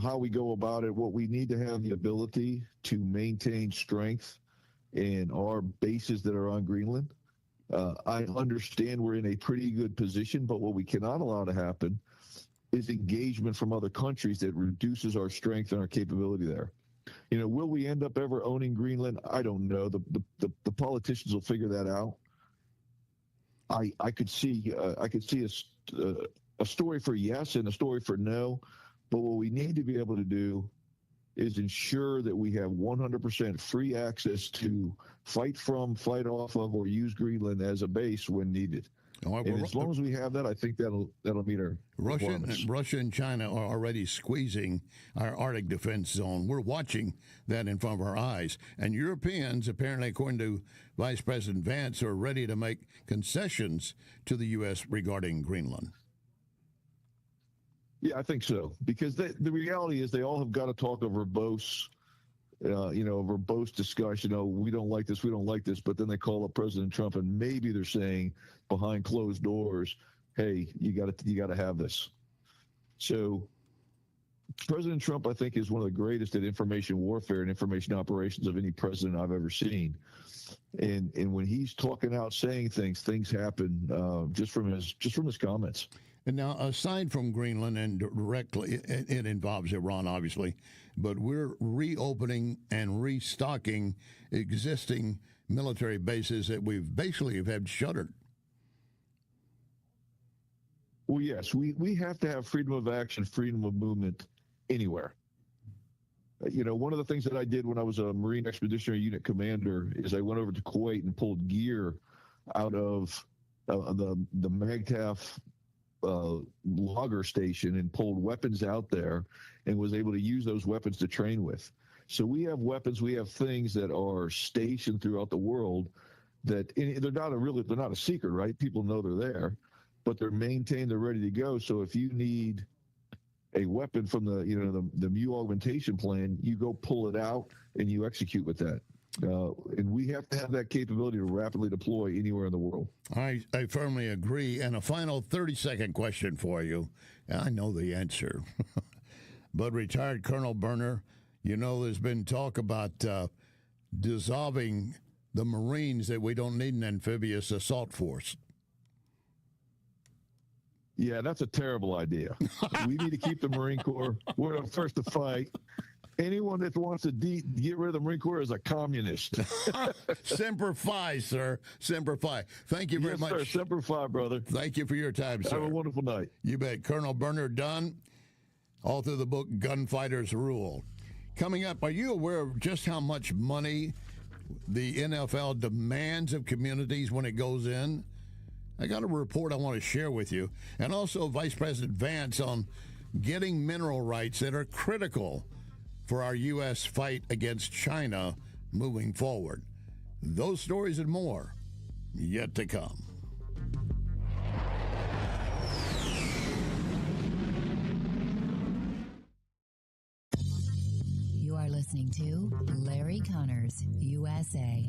How we go about it, what we need to have the ability to maintain strength in our bases that are on Greenland. I understand we're in a pretty good position, but what we cannot allow to happen is engagement from other countries that reduces our strength and our capability there. Will we end up ever owning Greenland? I don't know. The politicians will figure that out. I could see a story for yes and a story for no. But what we need to be able to do is ensure that we have 100% free access to fight from, fight off of, or use Greenland as a base when needed. And as long as we have that, I think that'll meet our requirements. Russia and China are already squeezing our Arctic defense zone. We're watching that in front of our eyes. And Europeans, apparently, according to Vice President Vance, are ready to make concessions to the U.S. regarding Greenland. Yeah, I think so. Because the reality is they all have got to talk a verbose, verbose discussion. We don't like this, we don't like this. But then they call up President Trump, and maybe they're saying behind closed doors, hey, you got to have this. So President Trump, I think, is one of the greatest at information warfare and information operations of any president I've ever seen. And when he's talking out, saying things happen just from his comments. And now, aside from Greenland and directly, it involves Iran, obviously, but we're reopening and restocking existing military bases that we've basically had shuttered. Well, yes, we have to have freedom of action, freedom of movement anywhere. One of the things that I did when I was a Marine Expeditionary Unit commander is I went over to Kuwait and pulled gear out of the MAGTF logger station and pulled weapons out there and was able to use those weapons to train with. So we have weapons, we have things that are stationed throughout the world that they're not a secret, right? People know they're there, but they're maintained, they're ready to go. So if you need a weapon from the MU augmentation plan, you go pull it out and you execute with that. And we have to have that capability to rapidly deploy anywhere in the world. I firmly agree. And a final 30-second question for you. I know the answer. But retired Colonel Berner, there's been talk about dissolving the Marines, that we don't need an amphibious assault force. Yeah, that's a terrible idea. We need to keep the Marine Corps. We're the first to fight. Anyone that wants to get rid of the Marine Corps is a communist. Semper Fi, sir. Semper Fi. Thank you very much. Sir. Semper Fi, brother. Thank you for your time, sir. Have a wonderful night. You bet. Colonel Berner Dunn, author of the book Gunfighters Rule. Coming up, are you aware of just how much money the NFL demands of communities when it goes in? I got a report I want to share with you. And also Vice President Vance on getting mineral rights that are critical for our U.S. fight against China moving forward. Those stories and more yet to come. You are listening to Larry Connors, USA.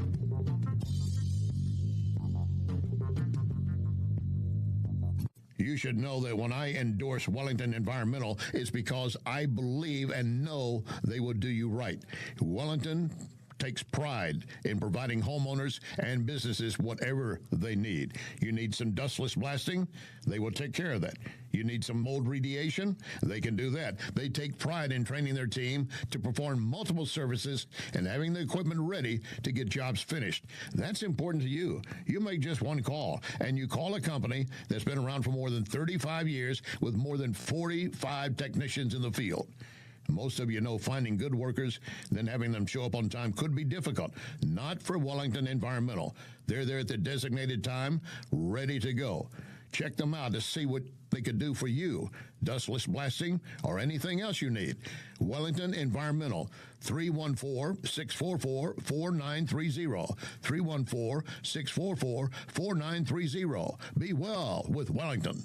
You should know that when I endorse Wellington Environmental, it's because I believe and know they will do you right. Wellington takes pride in providing homeowners and businesses whatever they need. You need some dustless blasting? They will take care of that. You need some mold remediation? They can do that. They take pride in training their team to perform multiple services and having the equipment ready to get jobs finished. That's important to you. You make just one call, and you call a company that's been around for more than 35 years with more than 45 technicians in the field. Most of you know finding good workers, then having them show up on time could be difficult. Not for Wellington Environmental. They're there at the designated time, ready to go. Check them out to see what they could do for you. Dustless blasting or anything else you need. Wellington Environmental, 314-644-4930. 314-644-4930. Be well with Wellington.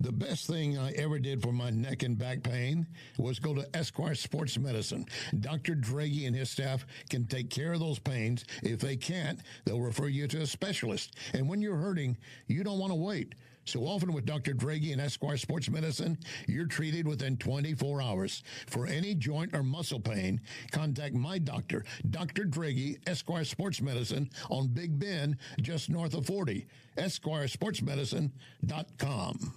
The best thing I ever did for my neck and back pain was go to Esquire Sports Medicine. Dr. Draghi and his staff can take care of those pains. If they can't, they'll refer you to a specialist. And when you're hurting, you don't want to wait. So often with Dr. Draghi and Esquire Sports Medicine, you're treated within 24 hours. For any joint or muscle pain, contact my doctor, Dr. Draghi, Esquire Sports Medicine on Big Bend, just north of 40. EsquireSportsMedicine.com.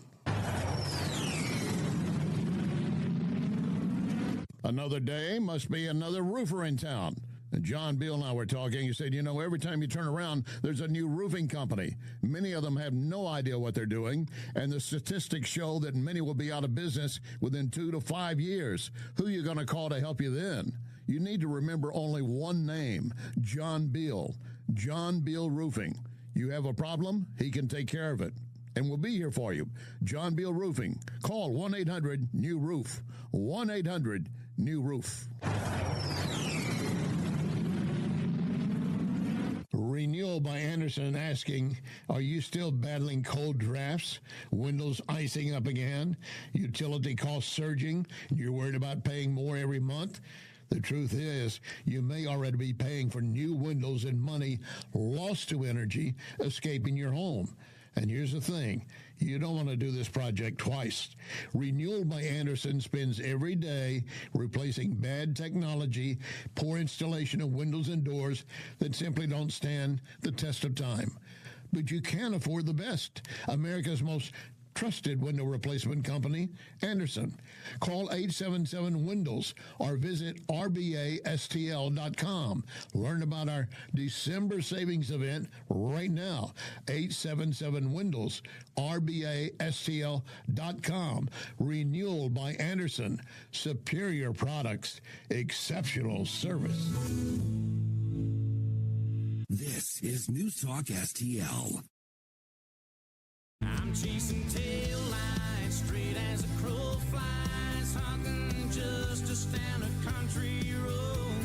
Another day must be another roofer in town. And John Beal and I were talking. He said, every time you turn around, there's a new roofing company. Many of them have no idea what they're doing, and the statistics show that many will be out of business within 2 to 5 years. Who are you going to call to help you then? You need to remember only one name, John Beal. John Beal Roofing. You have a problem, he can take care of it. And we'll be here for you. John Beal Roofing. Call 1-800-NEW-ROOF. 1-800-NEW-ROOF. Renewal by Anderson asking, are you still battling cold drafts? Windows icing up again? Utility costs surging? You're worried about paying more every month? The truth is, you may already be paying for new windows and money lost to energy escaping your home. And here's the thing, you don't want to do this project twice. Renewal by Anderson spends every day replacing bad technology, poor installation of windows and doors that simply don't stand the test of time. But you can afford the best. America's most trusted window replacement company, Anderson. Call 877-WINDOWS or visit rbastl.com. Learn about our December savings event right now. 877-WINDOWS, rbastl.com. Renewal by Anderson. Superior products, exceptional service. This is News Talk STL. I'm chasing tail lights straight as a crow flies, honking just to stand a country road.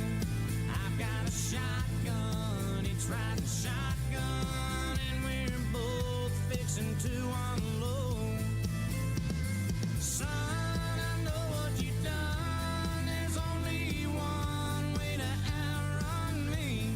I've got a shotgun, it's riding shotgun, and we're both fixing to unload. Son, I know what you've done, there's only one way to outrun me.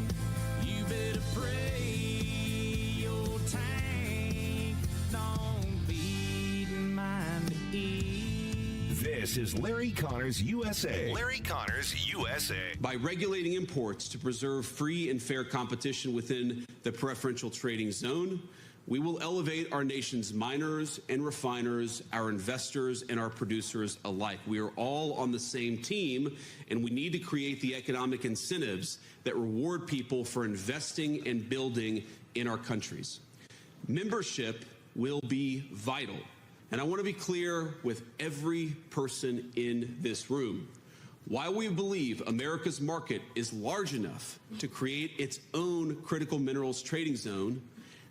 You better pray your tank don't beat mine to eat. This is Larry Connors USA. Larry Connors USA. By regulating imports to preserve free and fair competition within the preferential trading zone, we will elevate our nation's miners and refiners, our investors and our producers alike. We are all on the same team, and we need to create the economic incentives that reward people for investing and building in our countries. Membership will be vital. And I want to be clear with every person in this room. While we believe America's market is large enough to create its own critical minerals trading zone,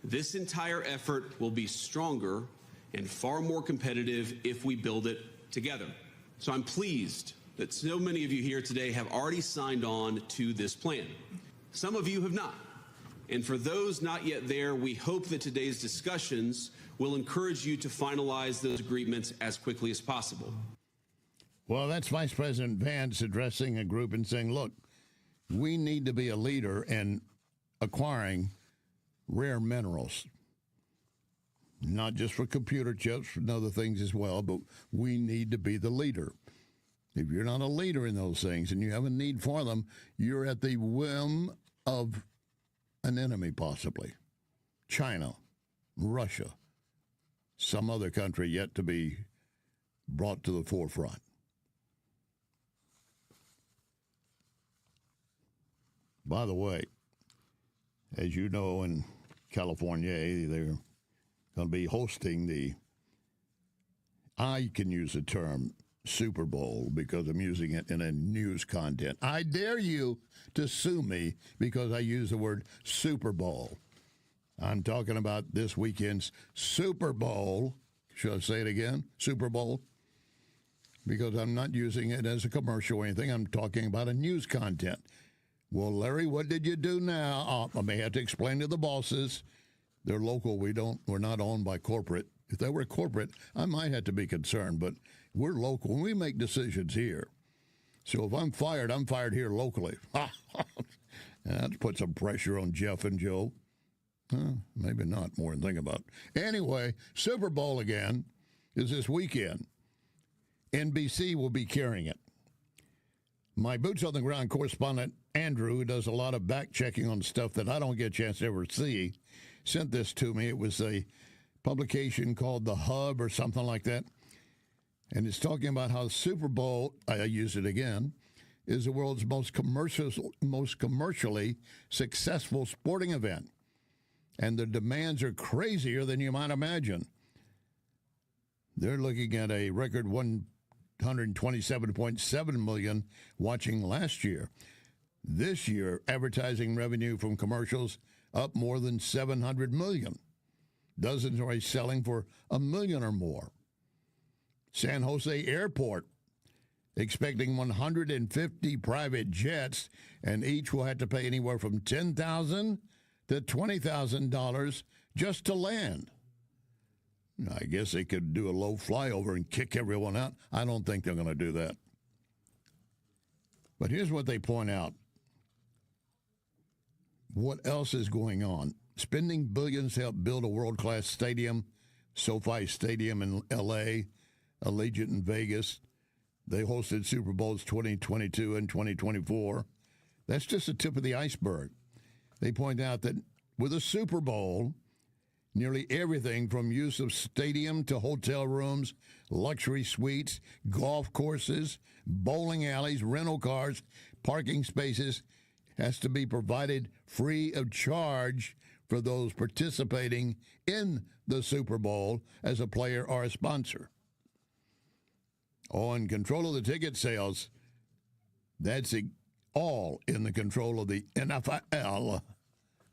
this entire effort will be stronger and far more competitive if we build it together. So I'm pleased that so many of you here today have already signed on to this plan. Some of you have not. And for those not yet there, we hope that today's discussions will encourage you to finalize those agreements as quickly as possible. Well, that's Vice President Vance addressing a group and saying, look, we need to be a leader in acquiring rare minerals, not just for computer chips, and other things as well, but we need to be the leader. If you're not a leader in those things and you have a need for them, you're at the whim of an enemy, possibly. China, Russia, some other country yet to be brought to the forefront. By the way, as you know, in California, they're going to be hosting I can use the term Super Bowl because I'm using it in a news content. I dare you to sue me because I use the word Super Bowl. I'm talking about this weekend's Super Bowl. Should I say it again? Super Bowl? Because I'm not using it as a commercial or anything. I'm talking about a news content. Well, Larry, what did you do now? I may have to explain to the bosses. They're local. We're not owned by corporate If they were corporate, I might have to be concerned, but we're local and we make decisions here. So if I'm fired here locally. That puts some pressure on Jeff and Joe. Maybe not, more than think about. Anyway, Super Bowl again is this weekend. NBC will be carrying it. My boots on the ground correspondent, Andrew, who does a lot of back checking on stuff that I don't get a chance to ever see, sent this to me. It was a publication called The Hub or something like that. And it's talking about how the Super Bowl, I use it again, is the world's most commercially successful sporting event. And the demands are crazier than you might imagine. They're looking at a record 127.7 million watching last year. This year, advertising revenue from commercials up more than 700 million. Dozens are selling for $1 million or more. San Jose Airport expecting 150 private jets, and each will have to pay anywhere from $10,000 to $20,000 just to land. I guess they could do a low flyover and kick everyone out. I don't think they're going to do that. But here's what they point out. What else is going on? Spending billions to help build a world-class stadium, SoFi Stadium in L.A., Allegiant in Vegas. They hosted Super Bowls 2022 and 2024. That's just the tip of the iceberg. They point out that with a Super Bowl, nearly everything from use of stadium to hotel rooms, luxury suites, golf courses, bowling alleys, rental cars, parking spaces has to be provided free of charge for those participating in the Super Bowl as a player or a sponsor. On control of the ticket sales, that's all in the control of the NFL.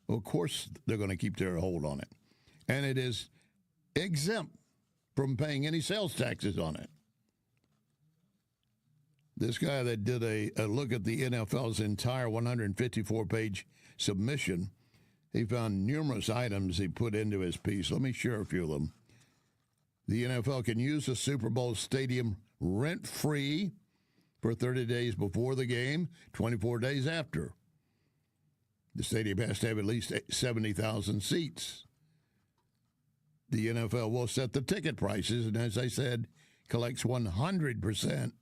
Of course, they're going to keep their hold on it. And it is exempt from paying any sales taxes on it. This guy that did a look at the NFL's entire 154-page submission, he found numerous items he put into his piece. Let me share a few of them. The NFL can use the Super Bowl stadium rent-free for 30 days before the game, 24 days after. The stadium has to have at least 70,000 seats. The NFL will set the ticket prices and, as I said, collects 100%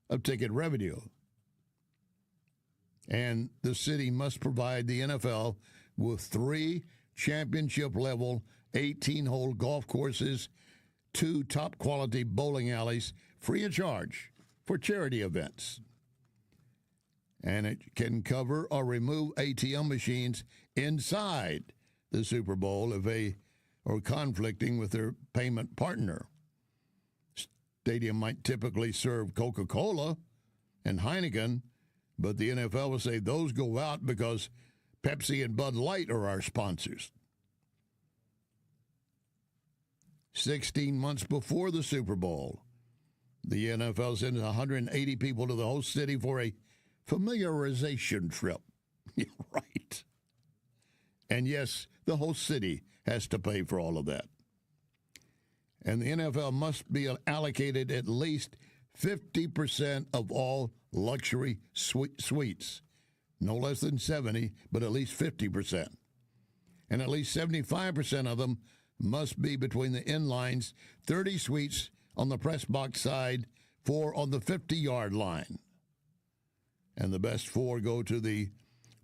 of ticket revenue. And the city must provide the NFL with 3 championship-level 18-hole golf courses, 2 top-quality bowling alleys, free of charge for charity events. And it can cover or remove ATM machines inside the Super Bowl if they are conflicting with their payment partner. Stadium might typically serve Coca-Cola and Heineken, but the NFL will say those go out because Pepsi and Bud Light are our sponsors. 16 months before the Super Bowl, the NFL sends 180 people to the host city for a familiarization trip. Yeah, right. And yes, the host city has to pay for all of that. And the NFL must be allocated at least 50% of all luxury suites. No less than 70, but at least 50%. And at least 75% of them must be between the end lines, 30 suites on the press box side, 4 on the 50-yard line. And the best 4 go to the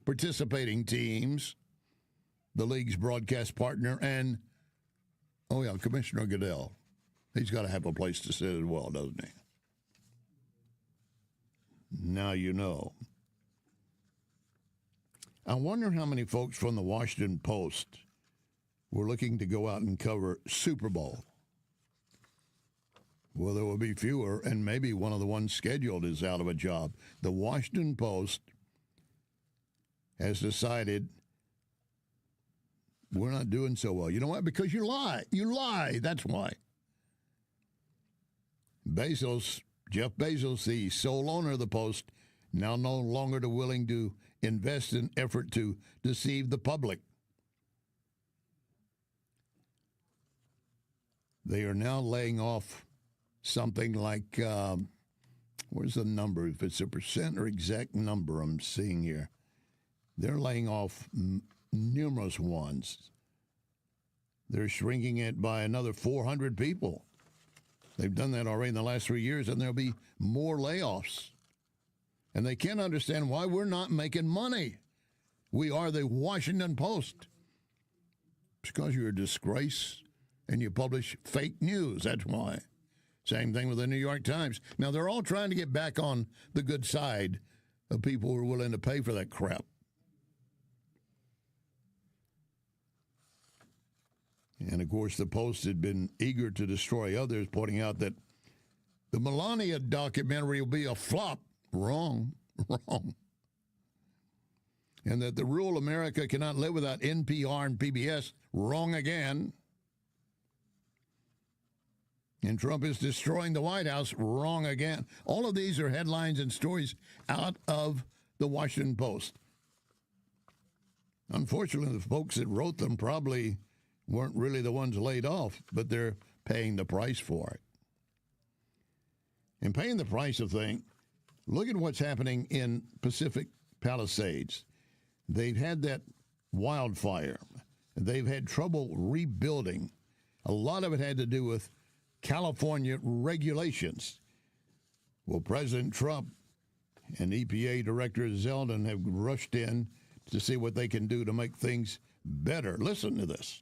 participating teams, the league's broadcast partner, and, Commissioner Goodell. He's got to have a place to sit as well, doesn't he? Now you know. I wonder how many folks from the Washington Post were looking to go out and cover Super Bowl. Well, there will be fewer, and maybe one of the ones scheduled is out of a job. The Washington Post has decided we're not doing so well. You know why? Because you lie. You lie. That's why. Jeff Bezos, the sole owner of the Post, now no longer willing to invest in effort to deceive the public. They are now laying off something like, where's the number? If it's a percent or exact number I'm seeing here. They're laying off numerous ones. They're shrinking it by another 400 people. They've done that already in the last 3 years, and there'll be more layoffs. And they can't understand why we're not making money. We are the Washington Post. It's because you're a disgrace and you publish fake news. That's why. Same thing with the New York Times. Now, they're all trying to get back on the good side of people who are willing to pay for that crap. And, of course, the Post had been eager to destroy others, pointing out that the Melania documentary will be a flop. Wrong. And that the rural America cannot live without NPR and PBS. Wrong again. And Trump is destroying the White House. Wrong again. All of these are headlines and stories out of the Washington Post. Unfortunately, the folks that wrote them probably weren't really the ones laid off, but they're paying the price for it. And paying the price of things, look at what's happening in Pacific Palisades. They've had that wildfire. They've had trouble rebuilding. A lot of it had to do with California regulations. Well, President Trump and EPA Director Zeldin have rushed in to see what they can do to make things better. Listen to this.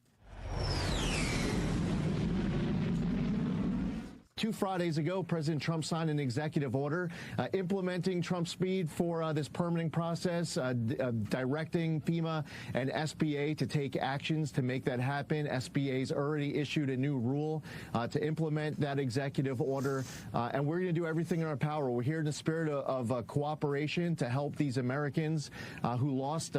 2 Fridays ago, President Trump signed an executive order implementing Trump's speed for this permitting process, directing FEMA and SBA to take actions to make that happen. SBA's already issued a new rule to implement that executive order, and we're going to do everything in our power. We're here in the spirit of cooperation to help these Americans who lost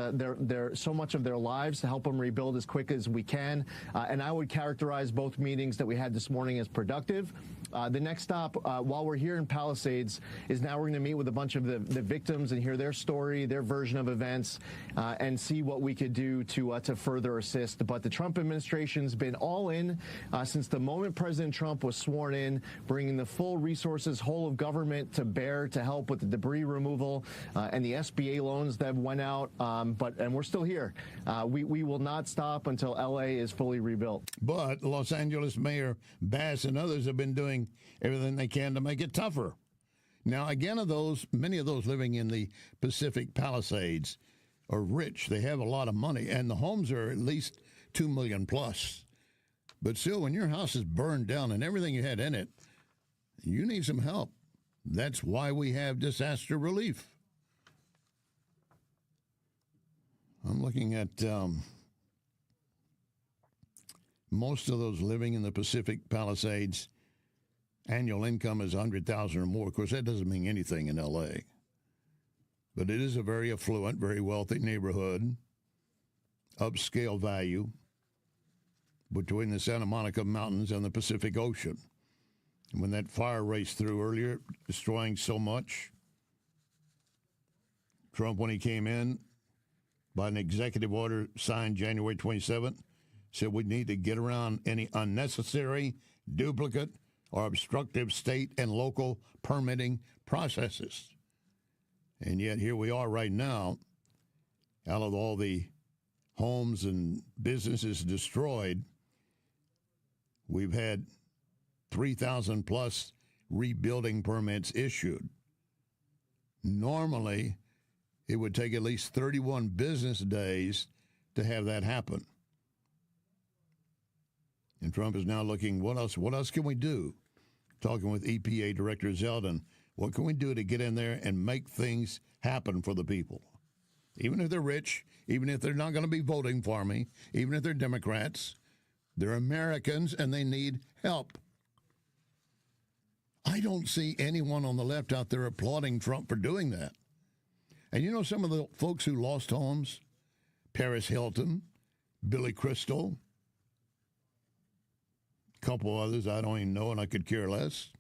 so much of their lives, to help them rebuild as quick as we can. And I would characterize both meetings that we had this morning as productive. The next stop, while we're here in Palisades, is now we're going to meet with a bunch of the victims and hear their story, their version of events, and see what we could do to further assist. But the Trump administration's been all in since the moment President Trump was sworn in, bringing the full resources, whole of government to bear to help with the debris removal and the SBA loans that went out. And we're still here. We will not stop until L.A. is fully rebuilt. But Los Angeles Mayor Bass and others have been doing everything they can to make it tougher. Now, again, many of those living in the Pacific Palisades are rich. They have a lot of money, and the homes are at least $2 million plus. But still, when your house is burned down and everything you had in it, you need some help. That's why we have disaster relief. I'm looking at most of those living in the Pacific Palisades. Annual income is $100,000 or more. Of course, that doesn't mean anything in L.A. But it is a very affluent, very wealthy neighborhood, upscale value between the Santa Monica Mountains and the Pacific Ocean. And when that fire raced through earlier, destroying so much, Trump, when he came in, by an executive order signed January 27th, said we need to get around any unnecessary, duplicate, or obstructive state and local permitting processes. And yet here we are right now, out of all the homes and businesses destroyed, we've had 3,000 plus rebuilding permits issued. Normally, it would take at least 31 business days to have that happen. And Trump is now looking, what else can we do? Talking with EPA Director Zeldin, what can we do to get in there and make things happen for the people? Even if they're rich, even if they're not going to be voting for me, even if they're Democrats, they're Americans and they need help. I don't see anyone on the left out there applauding Trump for doing that. And you know some of the folks who lost homes? Paris Hilton, Billy Crystal, a couple others I don't even know and I could care less.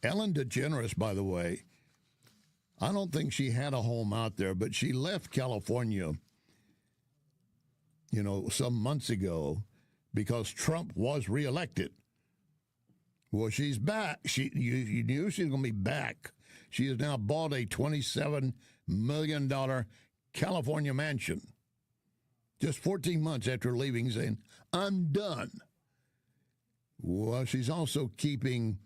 Ellen DeGeneres, by the way, I don't think she had a home out there, but she left California, some months ago because Trump was reelected. Well, she's back. You knew she was going to be back. She has now bought a $27 million California mansion just 14 months after leaving, saying, I'm done. Well, she's also keeping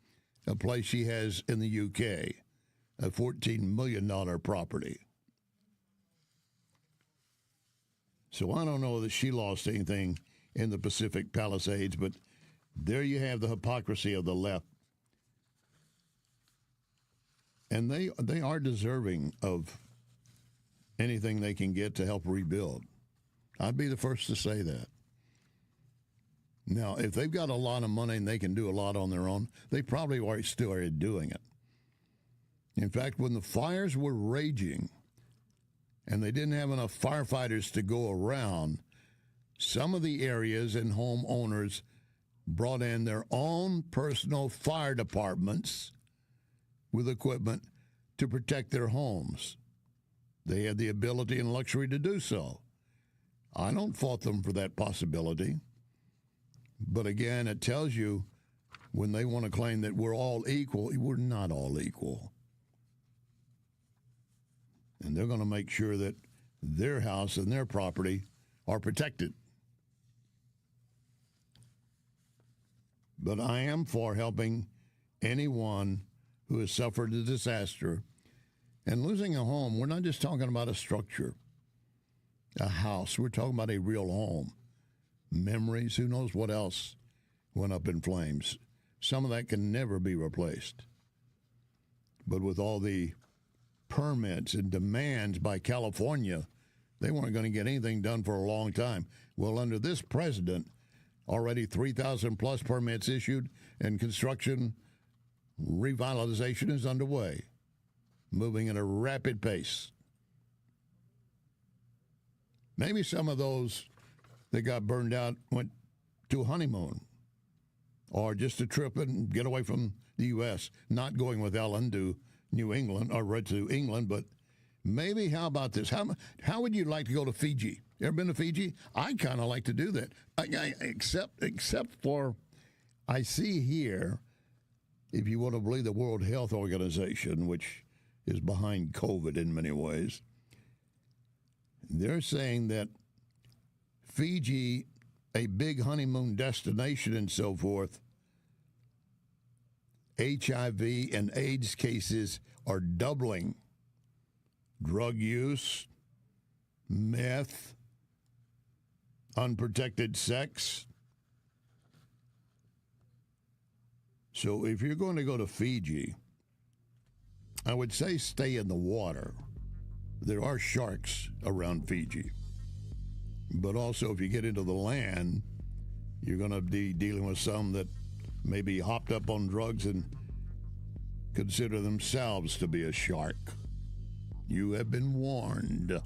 a place she has in the UK, a $14 million property. So I don't know that she lost anything in the Pacific Palisades, but there you have the hypocrisy of the left. And they are deserving of anything they can get to help rebuild. I'd be the first to say that. Now, if they've got a lot of money and they can do a lot on their own, they probably already started doing it. In fact, when the fires were raging and they didn't have enough firefighters to go around, some of the areas and homeowners brought in their own personal fire departments with equipment to protect their homes. They had the ability and luxury to do so. I don't fault them for that possibility. But again, it tells you when they want to claim that we're all equal, we're not all equal. And they're going to make sure that their house and their property are protected. But I am for helping anyone who has suffered a disaster. And losing a home, we're not just talking about a structure, a house. We're talking about a real home. Memories, who knows what else went up in flames. Some of that can never be replaced. But with all the permits and demands by California, they weren't going to get anything done for a long time. Well, under this president, already 3,000 plus permits issued and construction revitalization is underway, moving at a rapid pace. Maybe some of those that got burned out went to a honeymoon or just a trip and get away from the U.S., not going with Ellen to New England or to England, but maybe, how about this? How would you like to go to Fiji? You ever been to Fiji? I kind of like to do that, except for I see here, if you want to believe the World Health Organization, which is behind COVID in many ways, they're saying that Fiji, a big honeymoon destination and so forth, HIV and AIDS cases are doubling. Drug use, meth, unprotected sex. So if you're going to go to Fiji, I would say stay in the water. There are sharks around Fiji. But also, if you get into the land, you're going to be dealing with some that may be hopped up on drugs and consider themselves to be a shark. You have been warned.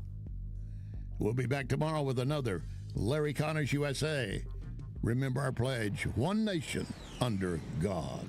We'll be back tomorrow with another Larry Connors USA. Remember our pledge, one nation under God.